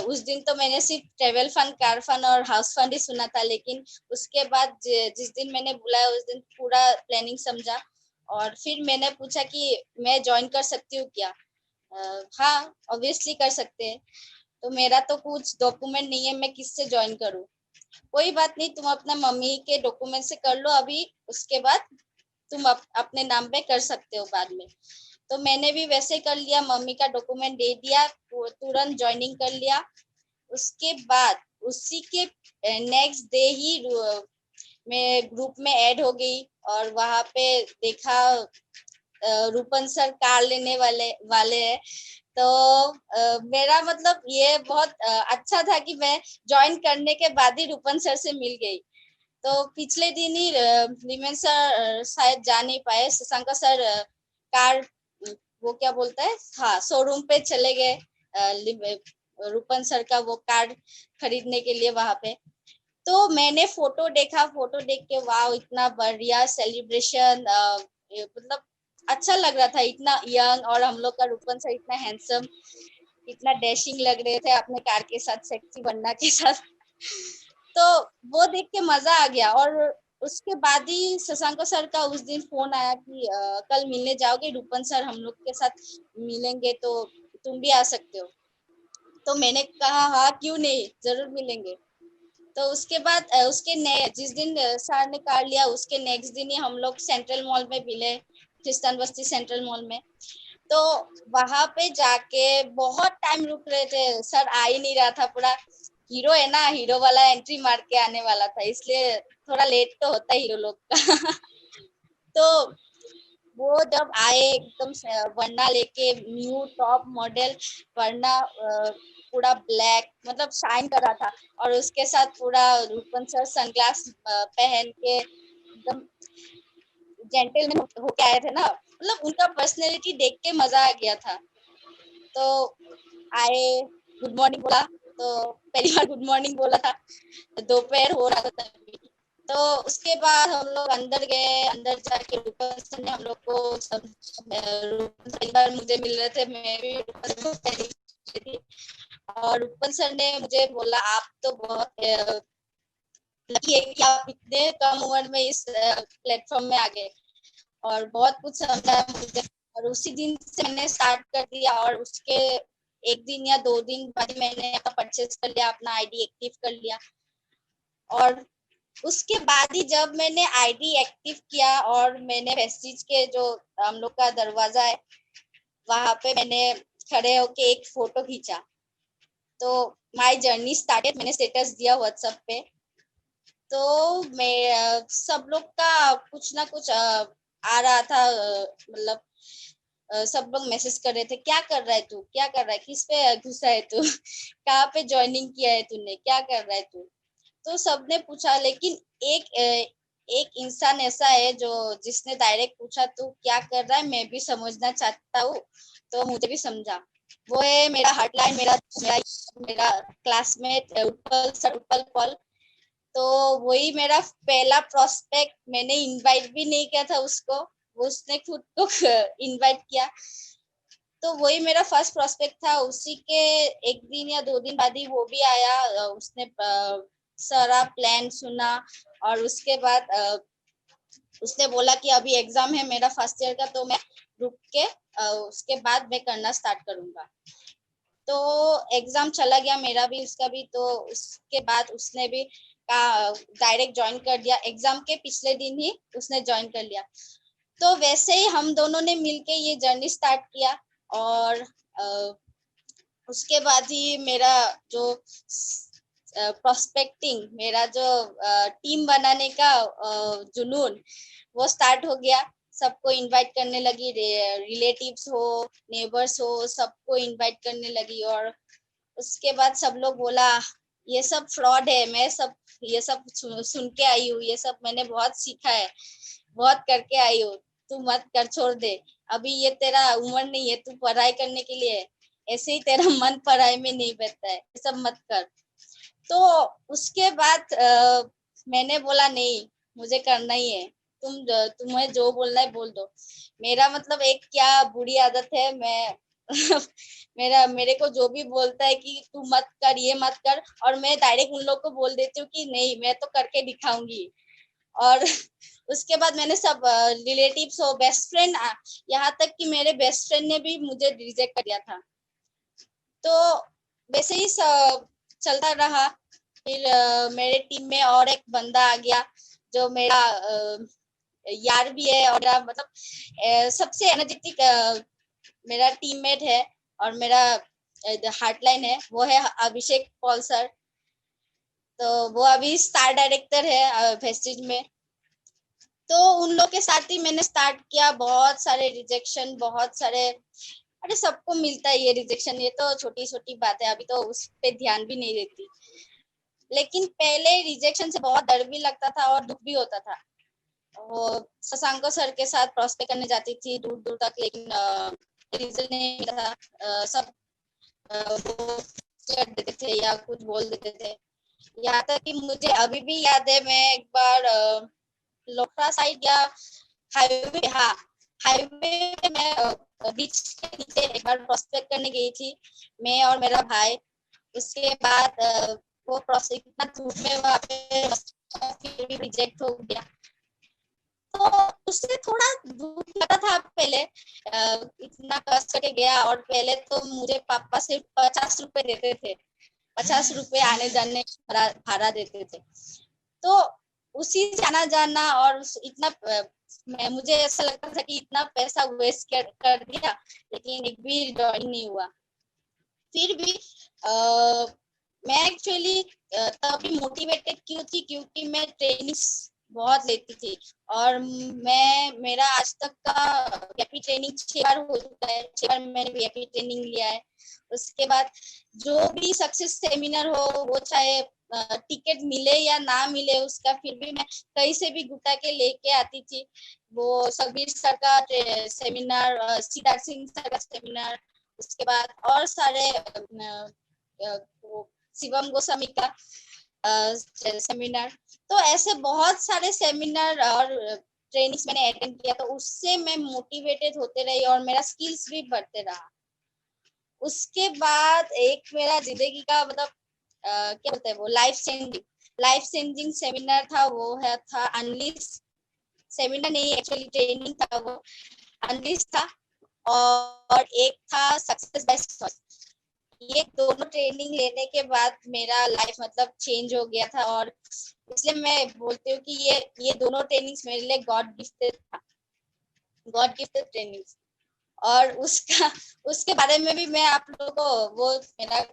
[SPEAKER 4] उस दिन तो मैंने सिर्फ ट्रेवल फंड, कार फंड और हाउस फंड ही सुना था, लेकिन उसके बाद जिस दिन मैंने बुलाया उस दिन पूरा प्लानिंग समझा। और फिर मैंने पूछा कि मैं ज्वाइन कर सकती हूँ क्या? हाँ ऑब्वियसली कर सकते हैं। तो मेरा तो कुछ डॉक्यूमेंट नहीं है, मैं किससे ज्वाइन करूँ? कोई बात नहीं, तुम अपना मम्मी के डॉक्यूमेंट से कर लो अभी, उसके बाद तुम अपने नाम पे कर सकते हो बाद में। तो मैंने भी वैसे कर लिया, मम्मी का डॉक्यूमेंट दे दिया, तुरंत ज्वाइनिंग कर लिया। उसके बाद उसी के नेक्स्ट डे ही मैं ग्रुप में ऐड हो गई और वहां पे देखा रूपन सर कार लेने वाले हैं। तो मेरा मतलब ये बहुत अच्छा था कि मैं ज्वाइन करने के बाद ही रूपन सर से मिल गई। तो पिछले दिन ही लिमेन सर शायद जा नहीं पाए, शशांक सर कार वो क्या बोलता है, हाँ शोरूम पे चले गए रूपन सर का वो कार खरीदने के लिए वहां पे। तो मैंने फोटो देखा, फोटो देख के वाह इतना बढ़िया सेलिब्रेशन, मतलब अच्छा लग रहा था, इतना यंग और हम लोग का रूपन सर इतना हैंडसम, इतना डैशिंग लग रहे थे अपने कार के साथ, सेक्सी बनना के साथ। तो वो देख के मजा आ गया। और उसके बाद ही शशांक सर का उस दिन फोन आया कि कल मिलने जाओगे रूपन सर, हम लोग के साथ मिलेंगे तो तुम भी आ सकते हो। तो मैंने कहा हाँ क्यों नहीं, जरूर मिलेंगे। तो उसके बाद जिस दिन सर ने कार्ड लिया उसके नेक्स्ट दिन ही हम लोग सेंट्रल मॉल में मिले, क्रिस्तान बस्ती सेंट्रल मॉल में। तो वहां पे जाके बहुत टाइम रुक रहे थे, सर आ ही नहीं रहा था। पूरा हीरो है ना, हीरो वाला एंट्री मार के आने वाला था, इसलिए थोड़ा लेट तो होता है हीरो लोग का। तो वो जब आए एकदम वरना लेके, न्यू टॉप मॉडल वरना, पूरा ब्लैक मतलब शाइन कर रहा था, और उसके साथ पूरा रूपन सर सनग्लास पहन के एकदम जेंटलमैन होके आए थे ना। मतलब उनका पर्सनैलिटी देख के मजा आ गया था। तो आए, गुड मॉर्निंग बोला, तो पहली बार गुड मॉर्निंग बोला था, दोपहर हो रहा था तभी। तो उसके बाद हम लोग अंदर गए, अंदर जाके रूपन सर ने हम लोग को रूपन पहली बार मुझे मिल रहे थे, मैं भी रूपन सर को पहली थी। और रूपन सर ने मुझे बोला आप तो बहुत लकी है कि आप इतने कम उम्र में इस प्लेटफॉर्म में आ गए, और बहुत कुछ समझा मुझे। और उसी दिन से मैंने स्टार्ट कर दिया, और उसके एक दिन या 2 दिन बाद मैंने अपना परचेज कर लिया, अपना आईडी एक्टिव कर लिया। और उसके बाद ही जब मैंने आईडी एक्टिव किया और मैंने वेस्टिज के जो हम लोग का दरवाजा है वहां पे मैंने खड़े होके एक फोटो खींचा, तो माय जर्नी स्टार्टेड, मैंने स्टेटस दिया व्हाट्सएप पे। तो मैं सब लोग का कुछ ना कुछ आ रहा था, मतलब सब लोग मैसेज कर रहे थे, क्या कर रहा है तू, क्या कर रहा है, किस पे घुसा है तू, कहाँ पे ज्वाइनिंग किया है तूने, क्या कर रहा है तू। तो सबने पूछा, लेकिन एक इंसान ऐसा है जो जिसने डायरेक्ट पूछा तू क्या कर रहा है, मैं भी समझना चाहता हूँ, तो मुझे भी समझा। वो है मेरा हार्टलाइन, मेरा क्लासमेट उत्पल पॉल। तो वही मेरा पहला प्रोस्पेक्ट, मैंने इनवाइट भी नहीं किया था उसको, उसने खुद को इनवाइट किया। तो वही मेरा फर्स्ट प्रोस्पेक्ट था। उसी के 1 दिन या 2 दिन बाद ही वो भी आया, उसने सारा प्लान सुना, और उसके बाद उसने बोला कि अभी एग्जाम है मेरा फर्स्ट ईयर का, तो मैं रुक के उसके बाद मैं करना स्टार्ट करूंगा। तो एग्जाम चला गया मेरा भी, उसका भी। तो उसके बाद उसने भी डायरेक्ट ज्वाइन कर दिया, एग्जाम के पिछले दिन ही उसने ज्वाइन कर लिया। तो वैसे ही हम दोनों ने मिलके ये जर्नी स्टार्ट किया, और उसके बाद ही मेरा जो प्रोस्पेक्टिंग, मेरा जो टीम बनाने का जुनून वो स्टार्ट हो गया। सबको इनवाइट करने लगी, रिलेटिव्स हो, नेबर्स हो, सबको इनवाइट करने लगी। और उसके बाद सब लोग बोला ये सब फ्रॉड है, मैं सब ये सब सुन के आई हूँ, ये सब मैंने बहुत सीखा है, बहुत करके आई हूँ, तू मत कर, छोड़ दे, अभी ये तेरा उम्र नहीं है, तू पढ़ाई करने के लिए, ऐसे ही तेरा मन पढ़ाई में नहीं बैठता है, ये सब मत कर। तो उसके बाद मैंने बोला नहीं, मुझे करना ही है, तुम्हें जो बोलना है बोल दो। मेरा मतलब एक क्या बुरी आदत है, मैं मेरे को जो भी बोलता है कि तू मत कर, ये मत कर, और मैं डायरेक्ट उन लोग को बोल देती हूँ कि नहीं मैं तो करके दिखाऊंगी। और उसके बाद मैंने सब रिलेटिव्स हो, बेस्ट फ्रेंड, यहाँ तक कि मेरे बेस्ट फ्रेंड ने भी मुझे रिजेक्ट कर दिया था। तो वैसे ही चलता रहा। फिर मेरे टीम में और एक बंदा आ गया जो मेरा यार भी है, और मेरा मतलब सबसे एनर्जेटिक मेरा टीममेट है, और मेरा हार्टलाइन है, वो है अभिषेक पॉल सर। तो वो अभी स्टार डायरेक्टर है वेस्टिज में। तो उन लोग के साथ ही मैंने स्टार्ट किया। बहुत सारे रिजेक्शन, बहुत सारे, अरे सबको मिलता है ये रिजेक्शन, ये तो छोटी छोटी बात है, अभी तो उस पे ध्यान भी नहीं देती। लेकिन पहले रिजेक्शन से बहुत डर भी लगता था और दुख भी होता था। वो शशांको सर के साथ प्रोस्पेक्ट करने जाती थी दूर दूर तक, लेकिन रीजन नहीं मिला था। सब वो कर देते थे या कुछ बोल देते थे। यहाँ तक कि मुझे अभी भी याद है, मैं एक बार लोकरा साइड या हाईवे, हाँ हाईवे पे मैं बीच के नीचे एक बार प्रोस्पेक्ट करने गई थी, मैं और मेरा भाई। उसके बाद वो प्रोस्पेक्ट इतना धूप में वहाँ पे फिर भी रिजेक्ट हो गया। तो उससे थोड़ा दुख लगा था पहले, इतना कष्ट करके गया, और पहले तो मुझे पापा सिर्फ 50 रुपए देते थे, 50 रुपए आने जाने भाड़ा देते थे। तो उसी से आना जाना, और इतना मुझे ऐसा लगता था कि इतना पैसा वेस्ट कर दिया, लेकिन एक भी ज्वाइन नहीं हुआ। फिर भी मैं एक्चुअली तभी मोटिवेटेड क्यों थी, क्योंकि मैं ट्रेनिंग्स बहुत लेती थी, और मेरा आज तक का वीआईपी ट्रेनिंग 6 बार हो चुका है, 6 बार मैंने वीआईपी ट्रेनिंग लिया है। उसके बाद जो भी सक्सेस सेमिनार हो, वो चाहे टिकट मिले या ना मिले उसका, फिर भी मैं कहीं से भी गुटा के लेके आती थी। वो सगीर सर का सेमिनार, सिद्धार्थ सिंह सर का सेमिनार, उसके बाद और सारे शिवम गोस्वामी का सेमिनार, तो ऐसे बहुत सारे सेमिनार और ट्रेनिंग्स मैंने अटेंड किया, तो उससे मैं मोटिवेटेड होते रही और मेरा स्किल्स भी बढ़ते रहा। उसके बाद एक मेरा जिंदगी का मतलब क्या बोलते हैं वो लाइफ चेंजिंग सेमिनार था, वो था अनलिस सेमिनार नहीं, एक्चुअली ट्रेनिंग था, वो अनलिस था, और एक था सक्सेस बाय चॉइस। ये दोनों ट्रेनिंग लेने के बाद मेरा लाइफ मतलब चेंज हो गया था, और इसलिए मैं बोलती हूँ कि ये दोनों ट्रेनिंग्स मेरे लिए गॉड गिफ्टेड ट्रेनिंग्स। और उसके बारे में भी मैं आप लोगों को वो मेरा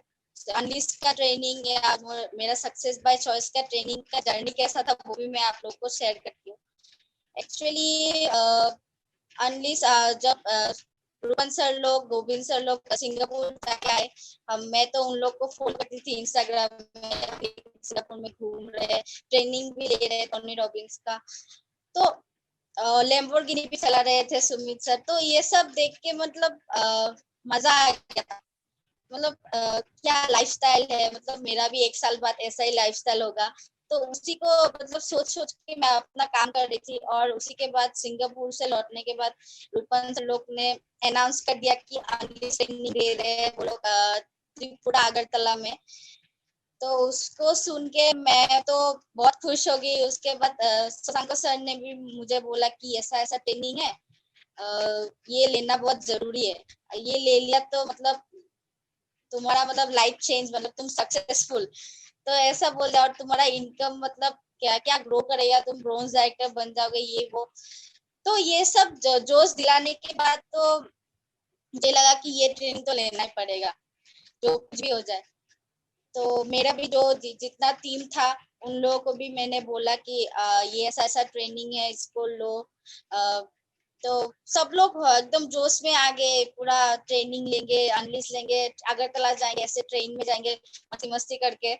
[SPEAKER 4] अनलिस का ट्रेनिंग या मेरा सक्सेस बाय चॉइस का ट्रेनिंग का जर्नी कैसा था, वो भी मैं आप लोगों को शेयर करती हूँ। एक्चुअली अनलिस जब रूपन सर लोग, गोविंद सर लोग सिंगापुर जाके आए, मैं तो उन लोग को फॉलो करती थी इंस्टाग्राम में, सिंगापुर में घूम रहे, ट्रेनिंग भी ले रहे टोनी रॉबिन्स का, तो लैम्बोर्गिनी भी चला रहे थे सुमित सर। तो ये सब देख के मतलब मजा आ गया था, मतलब क्या लाइफस्टाइल है, मतलब मेरा भी 1 साल बाद ऐसा ही लाइफस्टाइल होगा। तो उसी को मतलब सोच के मैं अपना काम कर रही थी, और उसी के बाद सिंगापुर से लौटने के बाद रूपन सर लोग ने अनाउंस कर दिया कि अनलिस ट्रेनिंग दे रहे हैं वो लोग त्रिपुरा अगरतला में। तो उसको सुन के मैं तो बहुत खुश हो गई। उसके बाद शशांक सर ने भी मुझे बोला कि ऐसा ऐसा ट्रेनिंग है, ये लेना बहुत जरूरी है, ये ले लिया तो मतलब तुम्हारा मतलब लाइफ चेंज, मतलब तुम सक्सेसफुल, तो ऐसा बोल, और तुम्हारा इनकम मतलब क्या क्या ग्रो करेगा, तुम ब्रोंज डायरेक्टर बन जाओगे, ये वो। तो ये सब जोश दिलाने के बाद तो मुझे लगा कि ये ट्रेनिंग तो लेना ही पड़ेगा, जो कुछ भी हो जाए। तो मेरा भी जो जितना टीम था उन लोगों को भी मैंने बोला कि ये ऐसा ऐसा ट्रेनिंग है, इसको लो। तो सब लोग एकदम जोश में आ गए, पूरा ट्रेनिंग लेंगे, अनलिस लेंगे, अगरतला जाएंगे, ऐसे ट्रेन में जाएंगे मस्ती मस्ती करके।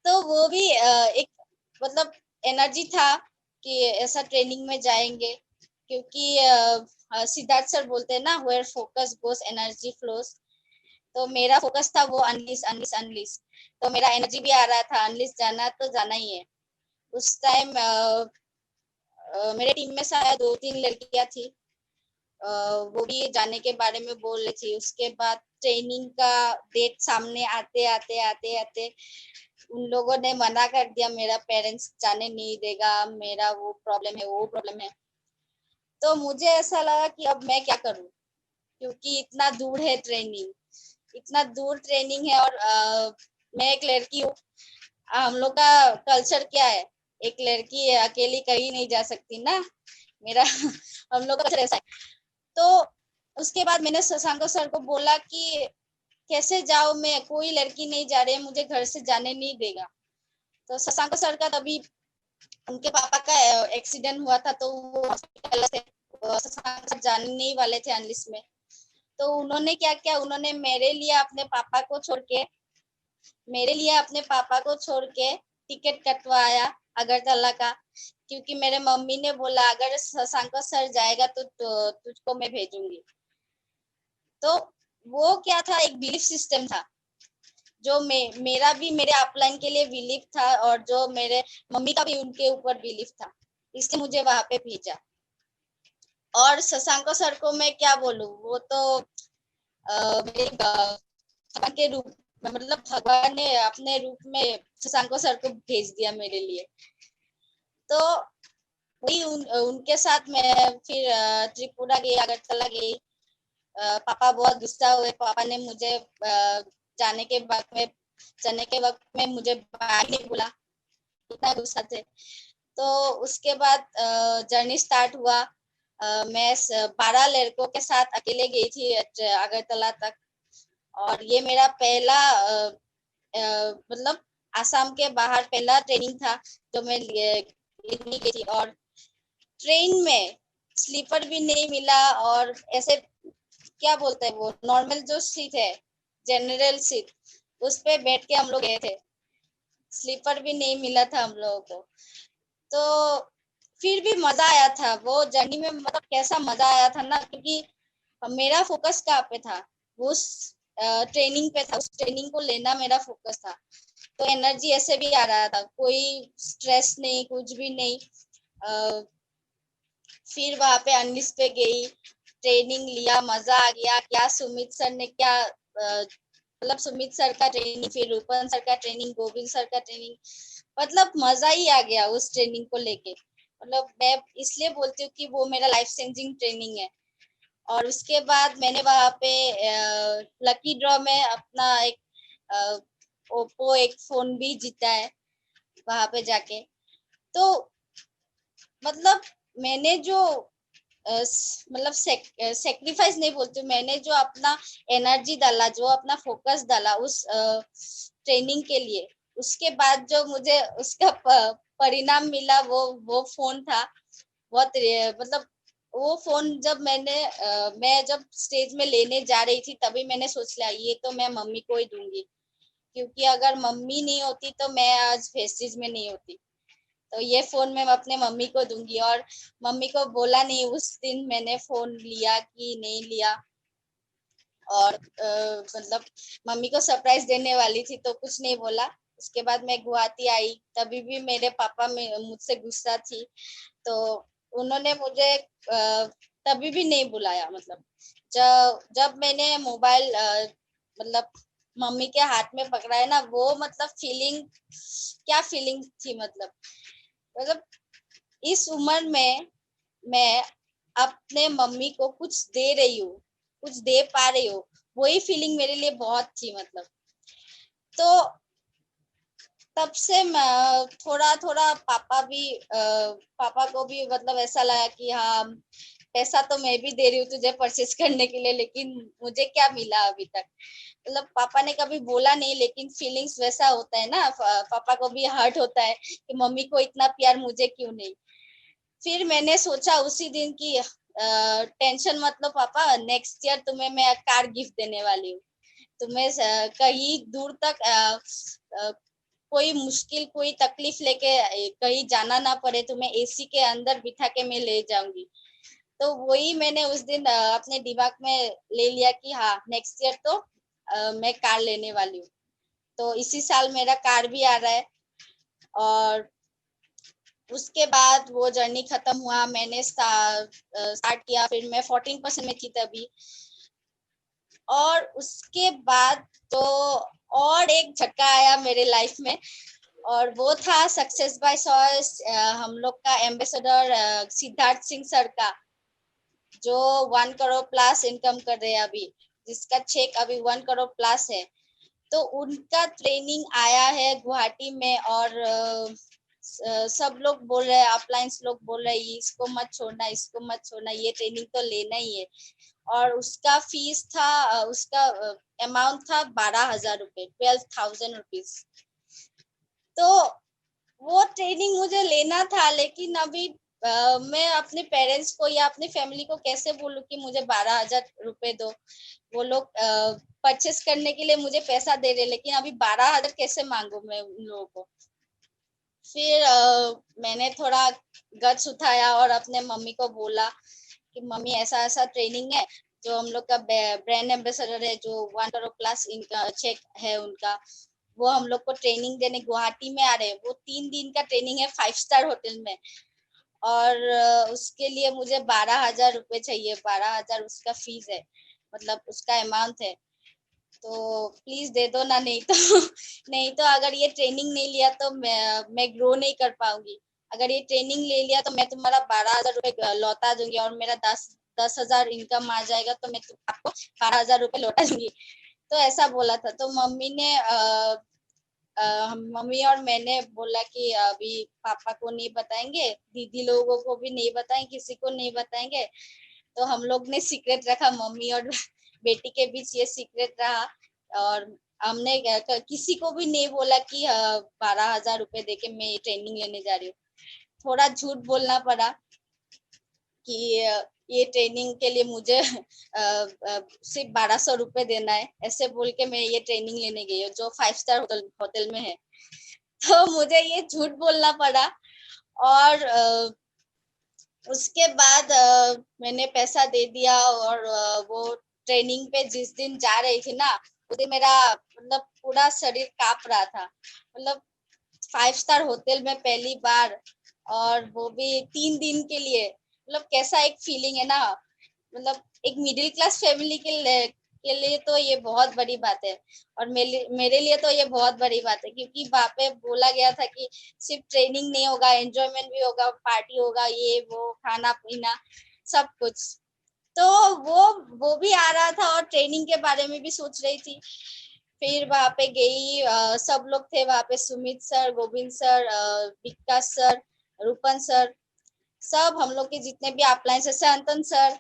[SPEAKER 4] तो वो भी एक मतलब एनर्जी था कि ऐसा ट्रेनिंग में जाएंगे, क्योंकि सिद्धार्थ सर बोलते हैं ना, where focus goes energy flows. तो मेरा फोकस था वो अनलिस, तो मेरा एनर्जी भी आ रहा था, अनलिस जाना तो जाना ही है। उस टाइम मेरे टीम में शायद 2-3 लड़कियां थी, वो भी जाने के बारे में बोल रही थी। उसके बाद ट्रेनिंग का डेट सामने आते आते उन लोगों ने मना कर दिया, मेरा पेरेंट्स जाने नहीं देगा, मेरा वो प्रॉब्लम है। तो मुझे ऐसा लगा कि अब मैं क्या करूं, क्योंकि इतना दूर है ट्रेनिंग, इतना दूर ट्रेनिंग है, और मैं एक लड़की हूँ। हम लोग का कल्चर क्या है, एक लड़की अकेली कहीं नहीं जा सकती ना, मेरा हम लोग का कल्चर ऐसा है। तो उसके बाद मैंने शशांक सर को बोला कि कैसे जाऊं मैं, कोई लड़की नहीं जा रही है, मुझे घर से जाने नहीं देगा। तो शशांक सर का तभी उनके पापा का एक्सीडेंट हुआ था, तो वो हॉस्पिटल से शशांक सर जाने नहीं वाले थे अनलिस में। तो उन्होंने क्या किया, उन्होंने मेरे लिए अपने पापा को छोड़ के टिकट कटवाया अगरतला का, क्योंकि मेरे मम्मी ने बोला अगर शशांक सर जाएगा तो तुझको मैं भेजूंगी। तो वो क्या था, एक बिलीफ सिस्टम था, जो मेरा भी मेरे अपलाइन के लिए बिलीफ था, और जो मेरे मम्मी का भी उनके ऊपर बिलीफ था, इसलिए मुझे वहां पे भेजा। और शशांक सर को मैं क्या बोलूं, वो तो मेरे भगवान के रूप में, मतलब भगवान ने अपने रूप में शशांक सर को भेज दिया मेरे लिए। तो वही उनके साथ मैं फिर त्रिपुरा गई, अगरतला गई। पापा बहुत गुस्सा हुए। पापा ने मुझे जाने के वक्त में मुझे बाय नहीं बोला, इतना गुस्सा थे। तो उसके बाद जर्नी स्टार्ट हुआ। मैं 12 लड़कों के साथ अकेले गई थी अगरतला तक। और ये मेरा पहला मतलब आसाम के बाहर पहला ट्रेनिंग था जो मैं लेने गई थी। और ट्रेन में स्लीपर भी नहीं मिला, और ऐसे क्या बोलते हैं वो नॉर्मल जो सीट है, जनरल सीट, उस पे बैठ के हम लोग गए थे। स्लीपर भी नहीं मिला था हम लोगों को। तो फिर भी मजा आया था वो जर्नी में। मतलब कैसा मजा आया था ना, क्योंकि मेरा फोकस कहाँ पे था, उस ट्रेनिंग पे था। उस ट्रेनिंग को लेना मेरा फोकस था। तो एनर्जी ऐसे भी आ रहा था, कोई स्ट्रेस नहीं, कुछ भी नहीं। फिर वहां पे अनलिस पे गई, ट्रेनिंग लिया, मजा आ गया। क्या सुमित सर ने क्या मतलब सुमित सर का ट्रेनिंग, फिर रूपन सर का ट्रेनिंग, गोविंद सर का ट्रेनिंग, मतलब मजा ही आ गया उस ट्रेनिंग को लेके। मतलब मैं इसलिए बोलती हूँ कि वो मेरा लाइफ चेंजिंग ट्रेनिंग है। और उसके बाद मैंने वहां पे लकी ड्रॉ में अपना एक ओप्पो एक फोन भी जीता है वहां पे जाके। तो मतलब मैंने जो मतलब सेक्रीफाइस नहीं बोलती, मैंने जो अपना एनर्जी डाला, जो अपना फोकस डाला उस ट्रेनिंग के लिए, उसके बाद जो मुझे उसका परिणाम मिला वो फोन था। बहुत मतलब वो फोन जब मैं जब स्टेज में लेने जा रही थी, तभी मैंने सोच लिया ये तो मैं मम्मी को ही दूंगी, क्योंकि अगर मम्मी नहीं होती तो मैं आज फेस्टिज में नहीं होती। तो ये फोन मैं अपने मम्मी को दूंगी। और मम्मी को बोला नहीं उस दिन मैंने फोन लिया कि नहीं लिया। और मतलब मम्मी को सरप्राइज देने वाली थी तो कुछ नहीं बोला। उसके बाद मैं गुवाहाटी आई, तभी भी मेरे पापा मुझसे गुस्सा थी, तो उन्होंने मुझे तभी भी नहीं बुलाया। मतलब जब मैंने मोबाइल मतलब मम्मी के हाथ में पकड़ा है ना, वो मतलब फीलिंग, क्या फीलिंग थी। मतलब इस उम्र में मैं अपने मम्मी को कुछ दे रही हूँ, कुछ दे पा रही हूँ, वही फीलिंग मेरे लिए बहुत थी। मतलब तो तब से थोड़ा थोड़ा पापा को भी मतलब ऐसा लगा कि हाँ, पैसा तो मैं भी दे रही हूँ तुझे परचेस करने के लिए, लेकिन मुझे क्या मिला अभी तक। मतलब पापा ने कभी बोला नहीं, लेकिन फीलिंग्स वैसा होता है ना, पापा को भी हर्ट होता है कि मम्मी को इतना प्यार मुझे क्यों नहीं। फिर मैंने सोचा उसी दिन की टेंशन मत लो पापा, नेक्स्ट ईयर तुम्हें मैं कार गिफ्ट देने वाली हूँ। तुम्हें कहीं दूर तक कोई मुश्किल, कोई तकलीफ लेके कहीं जाना ना पड़े, तुम्हें एसी के अंदर बिठा के मैं ले जाऊंगी। तो वही मैंने उस दिन अपने दिमाग में ले लिया कि हाँ, नेक्स्ट ईयर तो मैं कार लेने वाली हूँ। तो इसी साल मेरा कार भी आ रहा है। और उसके बाद वो जर्नी खत्म हुआ, मैंने स्टार्ट किया, फिर मैं 14% में थी तभी। और उसके बाद तो और एक झटका आया मेरे लाइफ में, और वो था सक्सेस बाय सॉस, हम लोग का एम्बेसडर सिद्धार्थ सिंह सर का, जो 1 करोड़ प्लस इनकम कर रहे हैं अभी, जिसका चेक अभी 1 करोड़ प्लस है। तो उनका ट्रेनिंग आया है गुवाहाटी में। और सब लोग बोल रहे हैं, अपलाइंस लोग बोल रहे हैं इसको मत छोड़ना, इसको मत छोड़ना, ये ट्रेनिंग तो लेना ही है। और उसका फीस था, उसका अमाउंट था 12,000 रुपए, 12,000 रुपीज। तो वो ट्रेनिंग मुझे लेना था, लेकिन अभी मैं अपने पेरेंट्स को या अपनी फैमिली को कैसे बोलूं कि मुझे 12,000 रुपए दो। वो लोग परचेस करने के लिए मुझे पैसा दे रहे, लेकिन अभी 12,000 कैसे मांगू मैं उन लोगों को। फिर मैंने थोड़ा गट्स उठाया और अपने मम्मी को बोला कि मम्मी ऐसा ऐसा ट्रेनिंग है, जो हम लोग का ब्रांड एम्बेसडर है, जो 1 करोड़ प्लस इनका चेक है उनका, वो हम लोग को ट्रेनिंग देने गुवाहाटी में आ रहे हैं। वो 3 दिन का ट्रेनिंग है 5 स्टार होटल में। और उसके लिए मुझे 12,000 रुपए चाहिए, 12,000 उसका फीस है, मतलब उसका अमाउंट है। तो प्लीज दे दो ना, नहीं तो नहीं तो अगर ये ट्रेनिंग नहीं लिया तो मैं ग्रो नहीं कर पाऊंगी। अगर ये ट्रेनिंग ले लिया तो मैं तुम्हारा 12,000 रुपए लौटा दूंगी और मेरा 10,000 इनकम आ जाएगा तो मैं आपको 12,000 रुपए लौटा दूंगी। तो ऐसा बोला था। तो मम्मी और मैंने बोला कि अभी पापा को नहीं बताएंगे, दीदी लोगों को भी नहीं बताएंगे, किसी को नहीं बताएंगे। तो हम लोग ने सीक्रेट रखा, मम्मी और बेटी के बीच ये सीक्रेट रहा। और हमने किसी को भी नहीं बोला कि 12,000 रुपए देके मैं ट्रेनिंग लेने जा रही हूँ। थोड़ा झूठ बोलना पड़ा कि ये ट्रेनिंग के लिए मुझे सिर्फ 1,200 रुपए देना है, ऐसे बोल के मैं ये ट्रेनिंग लेने गई हूँ जो 5 स्टार होटल में है। तो मुझे ये झूठ बोलना पड़ा। और उसके बाद मैंने पैसा दे दिया और वो ट्रेनिंग पे जिस दिन जा रही थी ना, उस दिन मेरा मतलब पूरा शरीर कांप रहा था। मतलब 5 स्टार होटल में पहली बार, और वो भी 3 दिन के लिए। मतलब कैसा एक फीलिंग है ना, मतलब एक मिडिल क्लास फैमिली के लिए तो ये बहुत बड़ी बात है। और मेरे लिए तो ये बहुत बड़ी बात है, क्योंकि वहाँ पे बोला गया था कि सिर्फ ट्रेनिंग नहीं होगा, एंजॉयमेंट भी होगा, पार्टी होगा, ये वो खाना पीना सब कुछ। तो वो भी आ रहा था और ट्रेनिंग के बारे में भी सोच रही थी। फिर वहाँ पे गई, सब लोग थे वहाँ पे, सुमित सर, गोविंद सर, विकास सर, रूपन सर, सब हम लोग के जितने भी अपलाइन से, अंतन सर,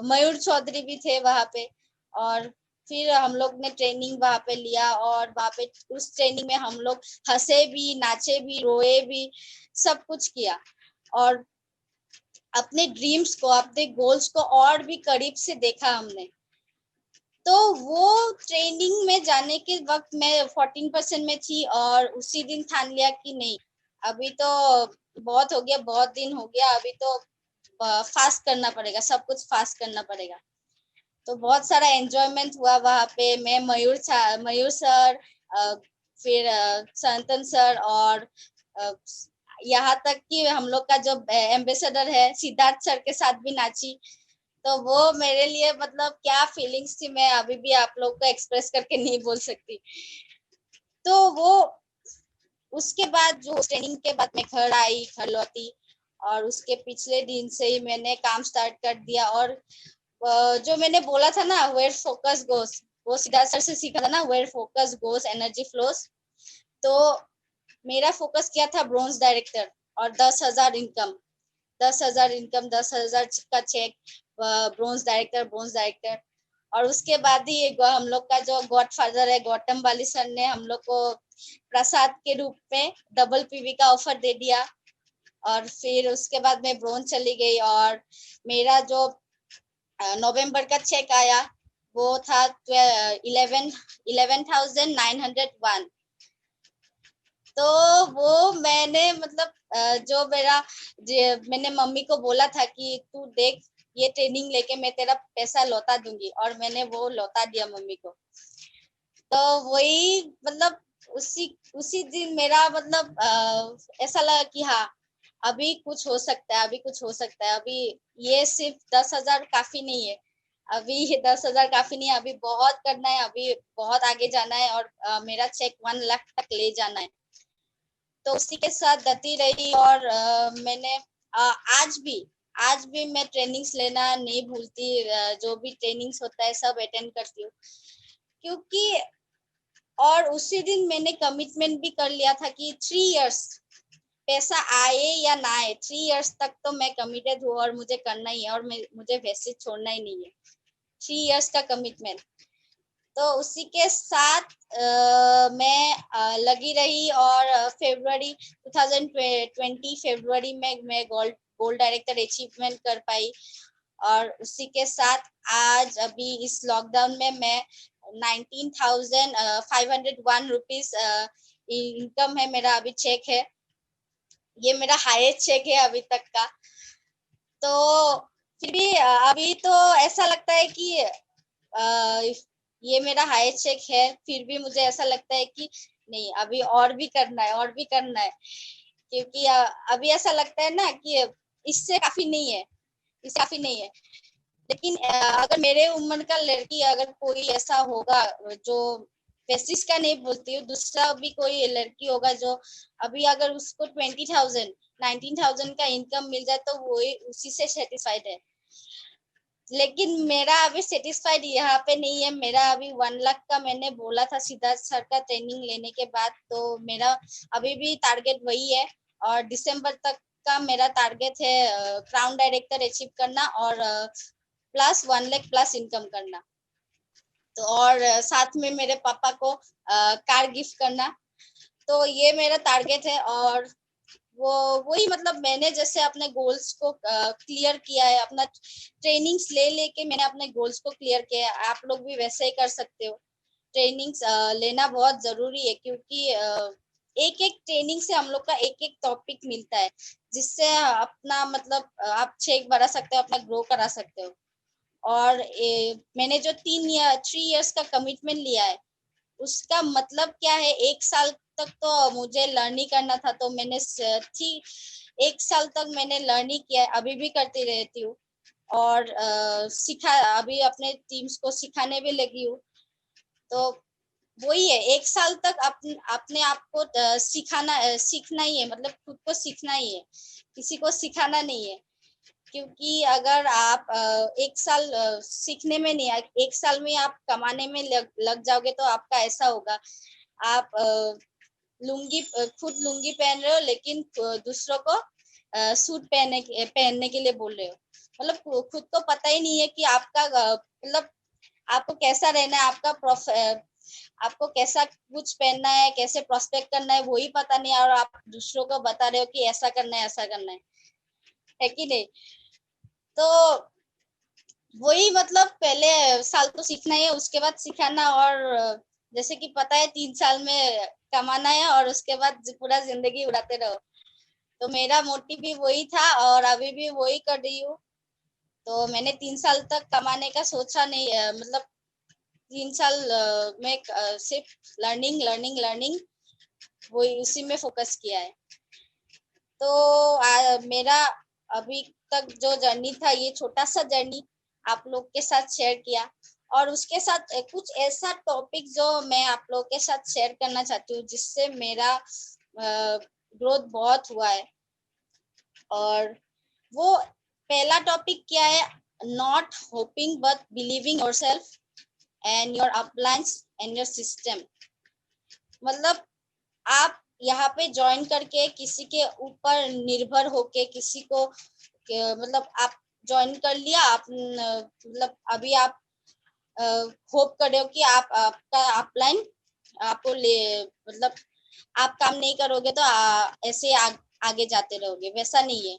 [SPEAKER 4] मयूर चौधरी भी थे वहाँ पे। और फिर हम लोग ने ट्रेनिंग वहाँ पे लिया और वहाँ पे उस ट्रेनिंग में हम लोग हंसे भी, नाचे भी, रोए भी, सब कुछ किया। और अपने ड्रीम्स को, अपने गोल्स को और भी करीब से देखा हमने। तो वो ट्रेनिंग में जाने के वक्त मैं 14% में थी और उसी दिन ठान लिया कि नहीं, अभी तो बहुत हो गया, बहुत दिन हो गया, अभी तो फास्ट करना पड़ेगा, सब कुछ फास्ट करना पड़ेगा। तो बहुत सारा एंजॉयमेंट हुआ वहाँ पे। मैं मयूर सर, फिर संतन सर, और यहाँ तक कि हम लोग का जो एम्बेसडर है सिद्धार्थ सर के साथ भी नाची। तो वो मेरे लिए मतलब क्या फीलिंग्स थी, मैं अभी भी आप लोग को एक्सप्रेस करके नहीं बोल सकती। तो वो उसके बाद जो ट्रेनिंग के बाद मैं घर लौटी, और उसके पिछले दिन से ही मैंने काम स्टार्ट कर दिया। और जो मैंने बोला था ना, वेयर फोकस गोस, वो सिद्धार्थ सर से सीखा था ना, where focus goes energy flows. तो मेरा फोकस क्या था, ब्रोंज डायरेक्टर और 10,000 इनकम, 10,000 का चेक, ब्रोंज डायरेक्टर। और उसके बाद ही हम लोग का जो गॉडफादर है गौतम बाली सर ने हम लोग को प्रसाद के रूप में डबल पीवी का ऑफर दे दिया। और फिर उसके बाद मैं ब्रोंज चली गई और मेरा जो नवंबर का चेक आया वो था 11,901। तो वो मैंने मतलब मैंने मम्मी को बोला था कि तू देख, ये ट्रेनिंग लेके मैं तेरा पैसा लौटा दूंगी, और मैंने वो लौटा दिया मम्मी को। तो वही मतलब उसी दिन मेरा मतलब ऐसा लगा कि हाँ, अभी कुछ हो सकता है, अभी कुछ हो सकता है। अभी ये सिर्फ 10,000 काफी नहीं है, अभी ये 10,000 काफी नहीं है, अभी बहुत करना है, अभी बहुत आगे जाना है, और मेरा चेक 1 लाख तक ले जाना है। तो उसी के साथ गति रही। और मैंने आज भी मैं ट्रेनिंग्स लेना नहीं भूलती, जो भी ट्रेनिंग्स होता है सब अटेंड करती हूँ, क्योंकि और उसी दिन मैंने कमिटमेंट भी कर लिया था कि 3 इयर्स, पैसा आए या ना आए, 3 इयर्स तक तो मैं कमिटेड हूँ और मुझे करना ही है, और मुझे वैसे छोड़ना ही नहीं है। 3 इयर्स का कमिटमेंट। तो उसी के साथ मैं लगी रही, और फरवरी 2020 फरवरी में मैं गोल्ड डायरेक्टर अचीवमेंट कर पाई। और उसी के साथ आज अभी इस लॉकडाउन में मैं 19,501 रुपीज इनकम है मेरा, अभी चेक है, ये मेरा हाईएस्ट चेक है अभी तक का। तो फिर भी अभी तो ऐसा लगता है कि ये मेरा हाईएस्ट चेक है, फिर भी मुझे ऐसा लगता है कि नहीं, अभी और भी करना है, और भी करना है, क्योंकि अभी ऐसा लगता है ना कि इससे काफी नहीं है, इससे काफी नहीं है। लेकिन अगर मेरे उम्र का लड़की, अगर कोई ऐसा होगा जो का नहीं बोलती हूँ, दूसरा भी कोई लड़की होगा जो अभी अगर उसको 20,000 19,000 का इनकम मिल जाए तो वही उसी से सेटिस्फाइड है। लेकिन मेरा अभी सेटिस्फाइड यहाँ पे नहीं है। मेरा अभी 1 लाख का मैंने बोला था सिद्धार्थ सर का ट्रेनिंग लेने के बाद, तो मेरा अभी भी टारगेट वही है और दिसंबर तक का मेरा टारगेट है क्राउन डायरेक्टर अचीव करना और प्लस 1 लाख प्लस इनकम करना। तो और साथ में मेरे पापा को कार गिफ्ट करना। तो ये मेरा टारगेट है और वही मतलब मैंने जैसे अपने गोल्स को क्लियर किया है, अपना ट्रेनिंग्स ले लेके मैंने अपने गोल्स को क्लियर किया है। आप लोग भी वैसे ही कर सकते हो। ट्रेनिंग्स लेना बहुत जरूरी है क्योंकि एक एक ट्रेनिंग से हम लोग का एक एक टॉपिक मिलता है जिससे अपना मतलब आप चेक बढ़ा सकते हो, अपना ग्रो करा सकते हो। और मैंने जो 3 इयर्स का कमिटमेंट लिया है उसका मतलब क्या है, 1 साल तक तो मुझे लर्निंग करना था, तो मैंने 1 साल तक मैंने लर्निंग किया है, अभी भी करती रहती हूँ और अभी अपने टीम्स को सिखाने भी लगी हूँ। तो वही है, 1 साल तक अपने आप को सीखना ही है, मतलब खुद को सीखना ही है, किसी को सिखाना नहीं है। क्योंकि अगर आप 1 साल सीखने में नहीं, 1 साल में आप कमाने में लग जाओगे तो आपका ऐसा होगा, आप खुद लुंगी पहन रहे हो लेकिन दूसरों को सूट पहनने के लिए बोल रहे हो। मतलब खुद को पता ही नहीं है कि आपका मतलब आपको कैसा रहना है, आपको कैसा कुछ पहनना है, कैसे प्रोस्पेक्ट करना है, वही पता नहीं है और आप दूसरों को बता रहे हो कि ऐसा करना है, ऐसा करना है कि नहीं। तो वही मतलब पहले साल तो सीखना ही है, उसके बाद सिखाना। और जैसे कि पता है 3 साल में कमाना है और उसके बाद पूरा जिंदगी उड़ाते रहो। तो मेरा मोटिव भी वही था और अभी भी वही कर रही हूँ। तो मैंने 3 साल तक कमाने का सोचा नहीं, मतलब 3 साल में सिर्फ लर्निंग वही उसी में फोकस किया है। तो मेरा अभी तक जो जर्नी था, ये छोटा सा जर्नी आप लोग के साथ शेयर किया और उसके साथ कुछ ऐसा टॉपिक जो मैं आप लोग के साथ शेयर करना चाहती हूँ जिससे मेरा ग्रोथ बहुत हुआ है। और वो पहला टॉपिक क्या है, not hopping but believing yourself and your अपलाइंस and your system. मतलब आप यहाँ पे ज्वाइन करके किसी के ऊपर निर्भर होके किसी को मतलब आप ज्वाइन कर लिया, आप मतलब अभी आप होप कर रहे हो कि आपका अपलाइन आपको मतलब आप काम नहीं करोगे तो ऐसे आगे जाते रहोगे, वैसा नहीं है।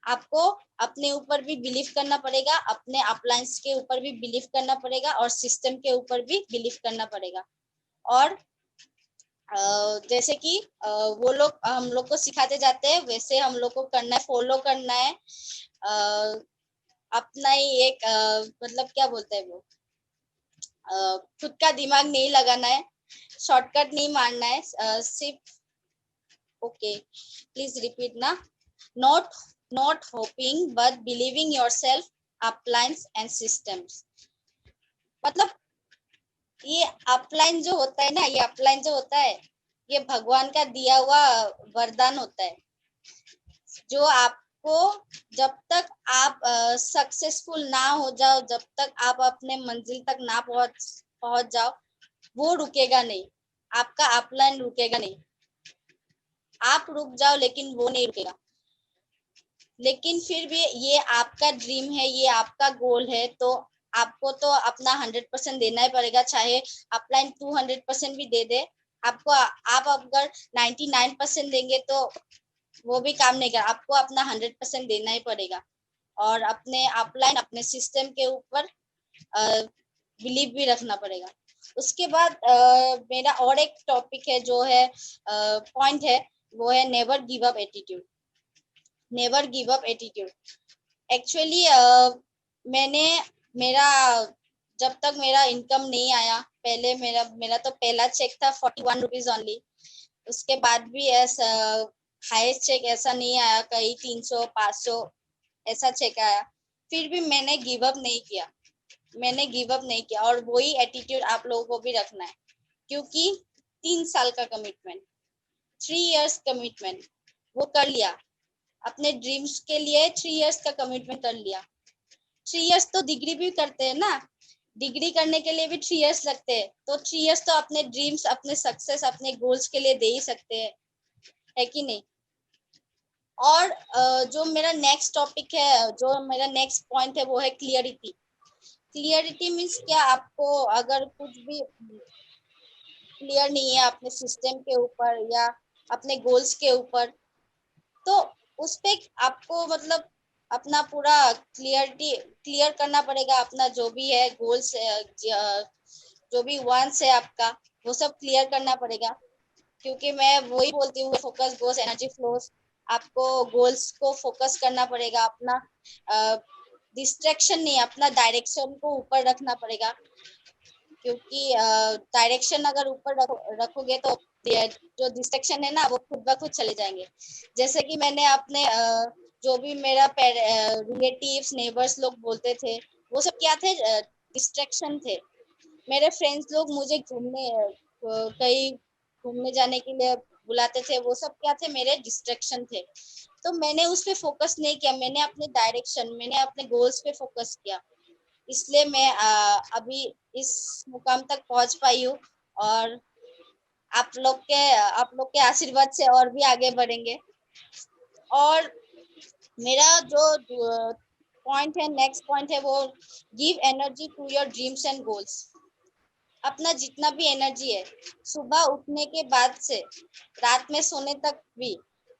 [SPEAKER 4] आपको अपने ऊपर भी बिलीव करना पड़ेगा, अपने अपलाइंस के ऊपर भी बिलीव करना पड़ेगा और सिस्टम के ऊपर भी बिलीव करना पड़ेगा। और जैसे कि वो लोग हम लोग को सिखाते जाते हैं वैसे हम लोग को करना है, फॉलो करना है। अपना ही एक मतलब क्या बोलते हैं वो, खुद का दिमाग नहीं लगाना है, शॉर्टकट नहीं मारना है, सिर्फ ओके प्लीज रिपीट ना, not hopping but believing yourself, अपलाइंस and systems. मतलब ये अपलाइन जो होता है ना, ये अपलाइन जो होता है ये भगवान का दिया हुआ वरदान होता है जो आपको जब तक आप सक्सेसफुल ना हो जाओ, जब तक आप अपने मंजिल तक ना पहुंच जाओ, वो रुकेगा नहीं, आपका अपलाइन रुकेगा नहीं। आप रुक जाओ लेकिन वो नहीं रुकेगा। लेकिन फिर भी ये आपका ड्रीम है, ये आपका गोल है, तो आपको तो अपना 100% देना ही पड़ेगा, चाहे अपलाइन 200% भी दे दे आपको। आप अगर 99% देंगे तो वो भी काम नहीं कर, आपको अपना 100% देना ही पड़ेगा और अपने अपलाइन अपने सिस्टम के ऊपर बिलीव भी रखना पड़ेगा। उसके बाद मेरा और एक टॉपिक है जो है पॉइंट है, वो है never give up attitude. Never give up attitude actually मेरा जब तक मेरा इनकम नहीं आया, पहले मेरा तो पहला चेक था 41 रुपीज ओनली। उसके बाद भी ऐसा हाईएस्ट चेक ऐसा नहीं आया, कहीं 300 500 ऐसा चेक आया, फिर भी मैंने गिव अप नहीं किया। और वही एटीट्यूड आप लोगों को भी रखना है क्योंकि 3 साल का कमिटमेंट, 3 इयर्स कमिटमेंट वो कर लिया, अपने ड्रीम्स के लिए 3 इयर्स का कमिटमेंट कर लिया। 3 इयर्स तो डिग्री भी करते हैं ना, डिग्री करने के लिए भी 3 इयर्स लगते हैं, तो 3 इयर्स तो अपने ड्रीम्स, अपने सक्सेस, अपने गोल्स के लिए दे ही सकते हैं, है कि नहीं। और जो मेरा नेक्स्ट टॉपिक है, जो मेरा नेक्स्ट पॉइंट है, वो है क्लियरिटी। क्लियरिटी मीन्स क्या, आपको अगर कुछ भी क्लियर नहीं है अपने सिस्टम के ऊपर या अपने गोल्स के ऊपर, तो उस पे आपको मतलब अपना पूरा क्लियर करना पड़ेगा। अपना जो भी है गोल्स है, जो भी वांट्स है आपका, वो सब क्लियर करना पड़ेगा। क्योंकि मैं वही बोलती हूँ, फोकस गोल्स एनर्जी फ्लोस। आपको गोल्स को फोकस करना पड़ेगा, अपना डिस्ट्रैक्शन नहीं, अपना डायरेक्शन को ऊपर रखना पड़ेगा। क्योंकि डायरेक्शन अगर ऊपर रखोगे तो जो डिस्ट्रैक्शन है ना, वो खुद ब खुद चले जाएंगे। जैसे कि मैंने अपने जो भी मेरा रिलेटिव्स, नेबर्स लोग बोलते थे, वो सब क्या थे, डिस्ट्रैक्शन थे। मेरे फ्रेंड्स लोग मुझे कहीं घूमने जाने के लिए बुलाते थे, वो सब क्या थे, मेरे डिस्ट्रैक्शन थे। तो मैंने उस पे फोकस नहीं किया, मैंने अपने डायरेक्शन, मैंने अपने गोल्स पे फोकस किया। इसलिए मैं अभी इस मुकाम तक पहुंच पाई हूँ, और आप लोग के आशीर्वाद से और भी आगे बढ़ेंगे। और मेरा जो पॉइंट है, नेक्स्ट पॉइंट है, वो give energy to your dreams and goals. अपना जितना भी एनर्जी है, सुबह उठने के बाद से रात में सोने तक भी,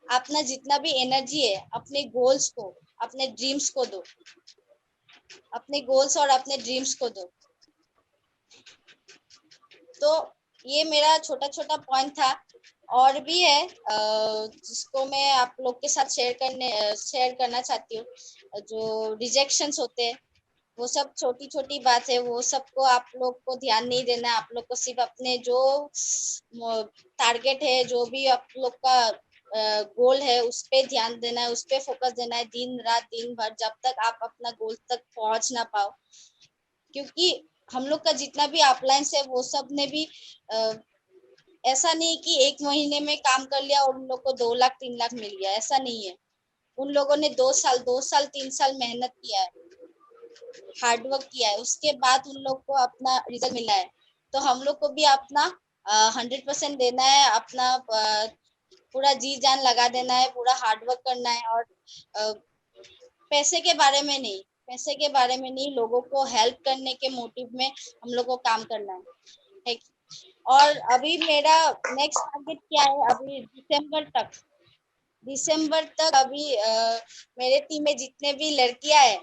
[SPEAKER 4] अपना जितना भी एनर्जी है अपने गोल्स को, अपने ड्रीम्स को दो, अपने गोल्स और अपने ड्रीम्स को दो। तो ये मेरा छोटा छोटा पॉइंट था। और भी है जिसको मैं आप लोग के साथ शेयर करना चाहती हूँ। जो रिजेक्शंस होते हैं, वो सब छोटी छोटी बात है, वो सबको आप लोग को ध्यान नहीं देना है। आप लोग को सिर्फ अपने जो टारगेट है, जो भी आप लोग का गोल है, उस पे ध्यान देना है, उस पे फोकस देना है, दिन रात दिन भर, जब तक आप अपना गोल तक पहुंच ना पाओ। क्योंकि हम लोग का जितना भी अपलाइंस है, वो सब ने भी ऐसा नहीं कि 1 महीने में काम कर लिया और उन लोग को 2 लाख 3 लाख मिल गया, ऐसा नहीं है। उन लोगों ने 2 साल 3 साल मेहनत किया है, हार्ड वर्क किया है, उसके बाद उन लोग को अपना रिजल्ट मिला है। तो हम लोग को भी अपना 100% देना है, अपना पूरा जी जान लगा देना है, पूरा हार्ड वर्क करना है। और पैसे के बारे में नहीं, लोगों को हेल्प करने के मोटिव में हम लोग को काम करना है। और अभी मेरा नेक्स्ट टारगेट क्या है, अभी दिसंबर तक अभी मेरे टीम में जितने भी लड़कियां हैं,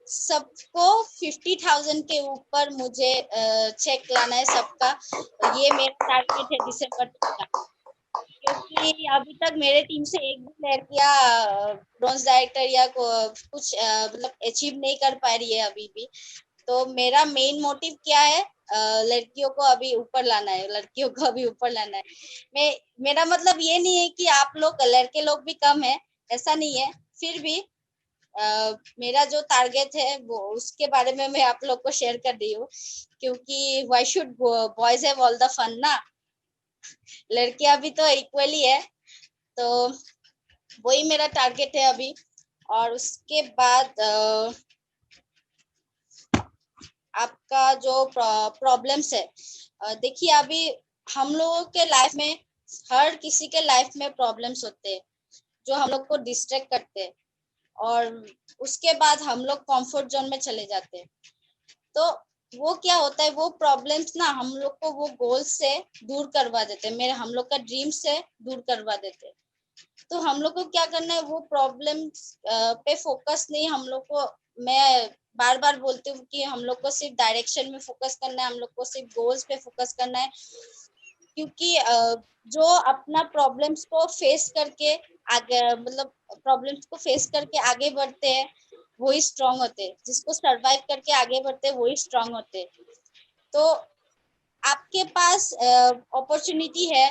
[SPEAKER 4] सबको 50,000 के ऊपर मुझे चेक लाना है सबका। ये मेरा टारगेट है दिसंबर तक का। क्योंकि अभी तक मेरे टीम से एक भी लड़कियां ब्रॉन्ज डायरेक्टर या कुछ मतलब अचीव नहीं कर पा रही है अभी भी। तो मेरा मेन मोटिव क्या है, लड़कियों को अभी ऊपर लाना है। मेरा मतलब ये नहीं है कि आप लोग लड़के लोग भी कम है, ऐसा नहीं है। फिर भी मेरा जो टारगेट है, वो उसके बारे में मैं आप लोग को शेयर कर रही हूँ। क्योंकि why should boys have all the fun ना, लड़कियां भी तो इक्वली है। तो वही मेरा टारगेट है अभी। और उसके बाद आपका जो प्रॉब्लम्स है, देखिए अभी हम लोगों के लाइफ में, हर किसी के लाइफ में प्रॉब्लम्स होते हैं जो हम लोग को डिस्ट्रैक्ट करते हैं, और उसके बाद हम लोग कंफर्ट जोन में चले जाते हैं। तो वो क्या होता है, वो प्रॉब्लम्स ना हम लोग को वो गोल से दूर करवा देते हैं, हम लोग का ड्रीम से दूर करवा देते हैं। तो हम लोग को क्या करना है, वो प्रॉब्लम्स पे फोकस नहीं, हम लोग को, मैं बार बार बोलती हूँ कि हम लोग को सिर्फ डायरेक्शन में फोकस करना है, हम लोग को सिर्फ गोल्स पे फोकस करना है। क्योंकि जो अपना प्रॉब्लम्स को फेस करके आगे, मतलब प्रॉब्लम्स को फेस करके आगे बढ़ते हैं, वही स्ट्रांग होते हैं। जिसको सरवाइव करके आगे बढ़ते हैं, वही स्ट्रांग होते हैं। तो आपके पास अपॉर्चुनिटी है,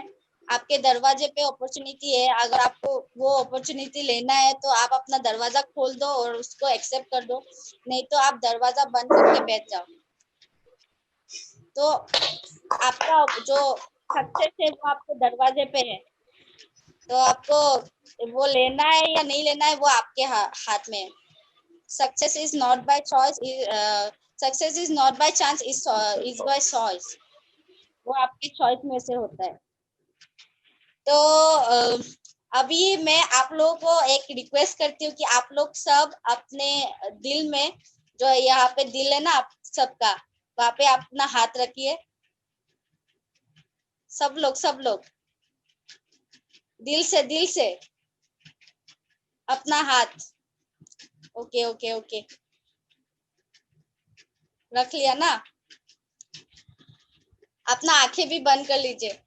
[SPEAKER 4] आपके दरवाजे पे अपॉर्चुनिटी है। अगर आपको वो अपॉर्चुनिटी लेना है, तो आप अपना दरवाजा खोल दो और उसको एक्सेप्ट कर दो, नहीं तो आप दरवाजा बंद करके बैठ जाओ। तो आपका जो सक्सेस है, वो आपके दरवाजे पे है। तो आपको वो लेना है या नहीं लेना है वो आपके हाथ में है। Success is not by choice, success is not by chance, is by choice. वो आपके चॉइस में से होता है। तो अभी मैं आप लोगों को एक रिक्वेस्ट करती हूँ कि आप लोग सब अपने दिल में, जो यहाँ पे दिल है ना आप सबका, वहां पे अपना हाथ रखिए। सब लोग दिल से अपना हाथ, ओके ओके ओके, रख लिया ना? अपना आंखें भी बंद कर लीजिए।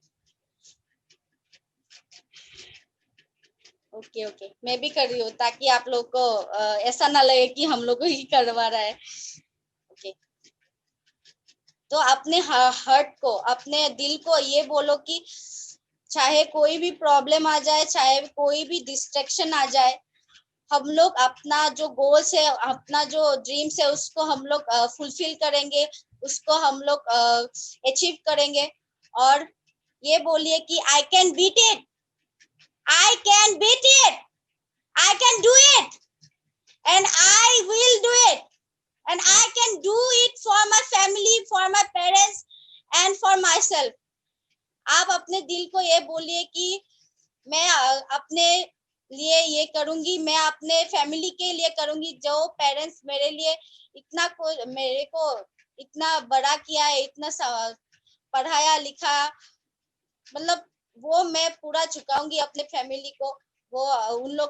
[SPEAKER 4] ओके ओके, मैं भी कर रही हूँ ताकि आप लोग को ऐसा ना लगे कि हम लोग को ही करवा रहा है। ओके, तो अपने हार्ट को, अपने दिल को ये बोलो कि चाहे कोई भी प्रॉब्लम आ जाए, चाहे कोई भी डिस्ट्रैक्शन आ जाए, हम लोग अपना जो गोल्स है, अपना जो ड्रीम्स है, उसको हम लोग फुलफिल करेंगे, उसको हम लोग अचीव करेंगे। और ये बोलिए कि I can beat it, I can beat it, I can do it, and I will do it, and I can do it for my family, for my parents, and for myself. आप अपने दिल को ये बोलिए कि मैं अपने लिए ये करूंगी, मैं अपने फैमिली के लिए करूंगी। जो पेरेंट्स मेरे लिए मेरे को इतना बड़ा किया है, इतना पढ़ाया लिखा, मतलब वो मैं पूरा चुकाऊंगी अपने फैमिली को। वो उन लोग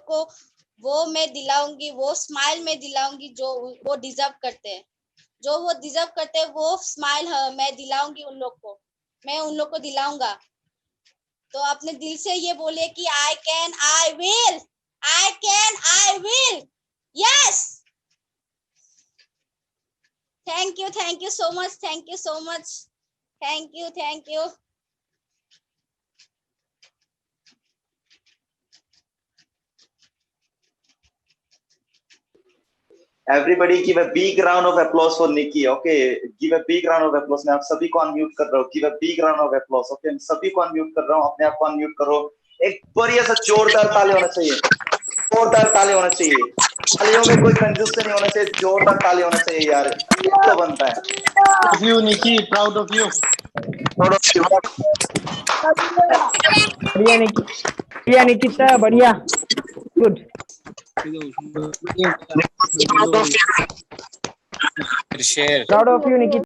[SPEAKER 4] को वो मैं दिलाऊंगी, वो स्माइल मैं दिलाऊंगी जो वो डिजर्व करते हैं। जो वो डिजर्व करते हैं वो स्माइल मैं दिलाऊंगी उन लोग को, मैं उन लोग को दिलाऊंगा। तो अपने दिल से ये बोलिए कि I can, I will, I can, I will, yes. Thank you so much, thank you so much, thank you.
[SPEAKER 2] Everybody give a big round of applause for Nikki. Okay, give a big round of applause. मैं आप सभी को unmute कर रहा हूँ. Give a big round of applause. Okay, मैं सभी को अनम्यूट कर रहा हूँ. अपने आप को अनम्यूट करो. एक बढ़िया सा जोरदार ताली होना चाहिए. जोरदार ताली होना चाहिए. तालियों में कोई कंजूस नहीं होना चाहिए. जोरदार ताली होना चाहिए यार. तो बनता है.
[SPEAKER 3] Of you, Nikki, proud of you.
[SPEAKER 2] Proud of you.
[SPEAKER 9] बढ़िया निकिता, बढ़िया, good.
[SPEAKER 7] Share.
[SPEAKER 9] Proud of you, Nikita.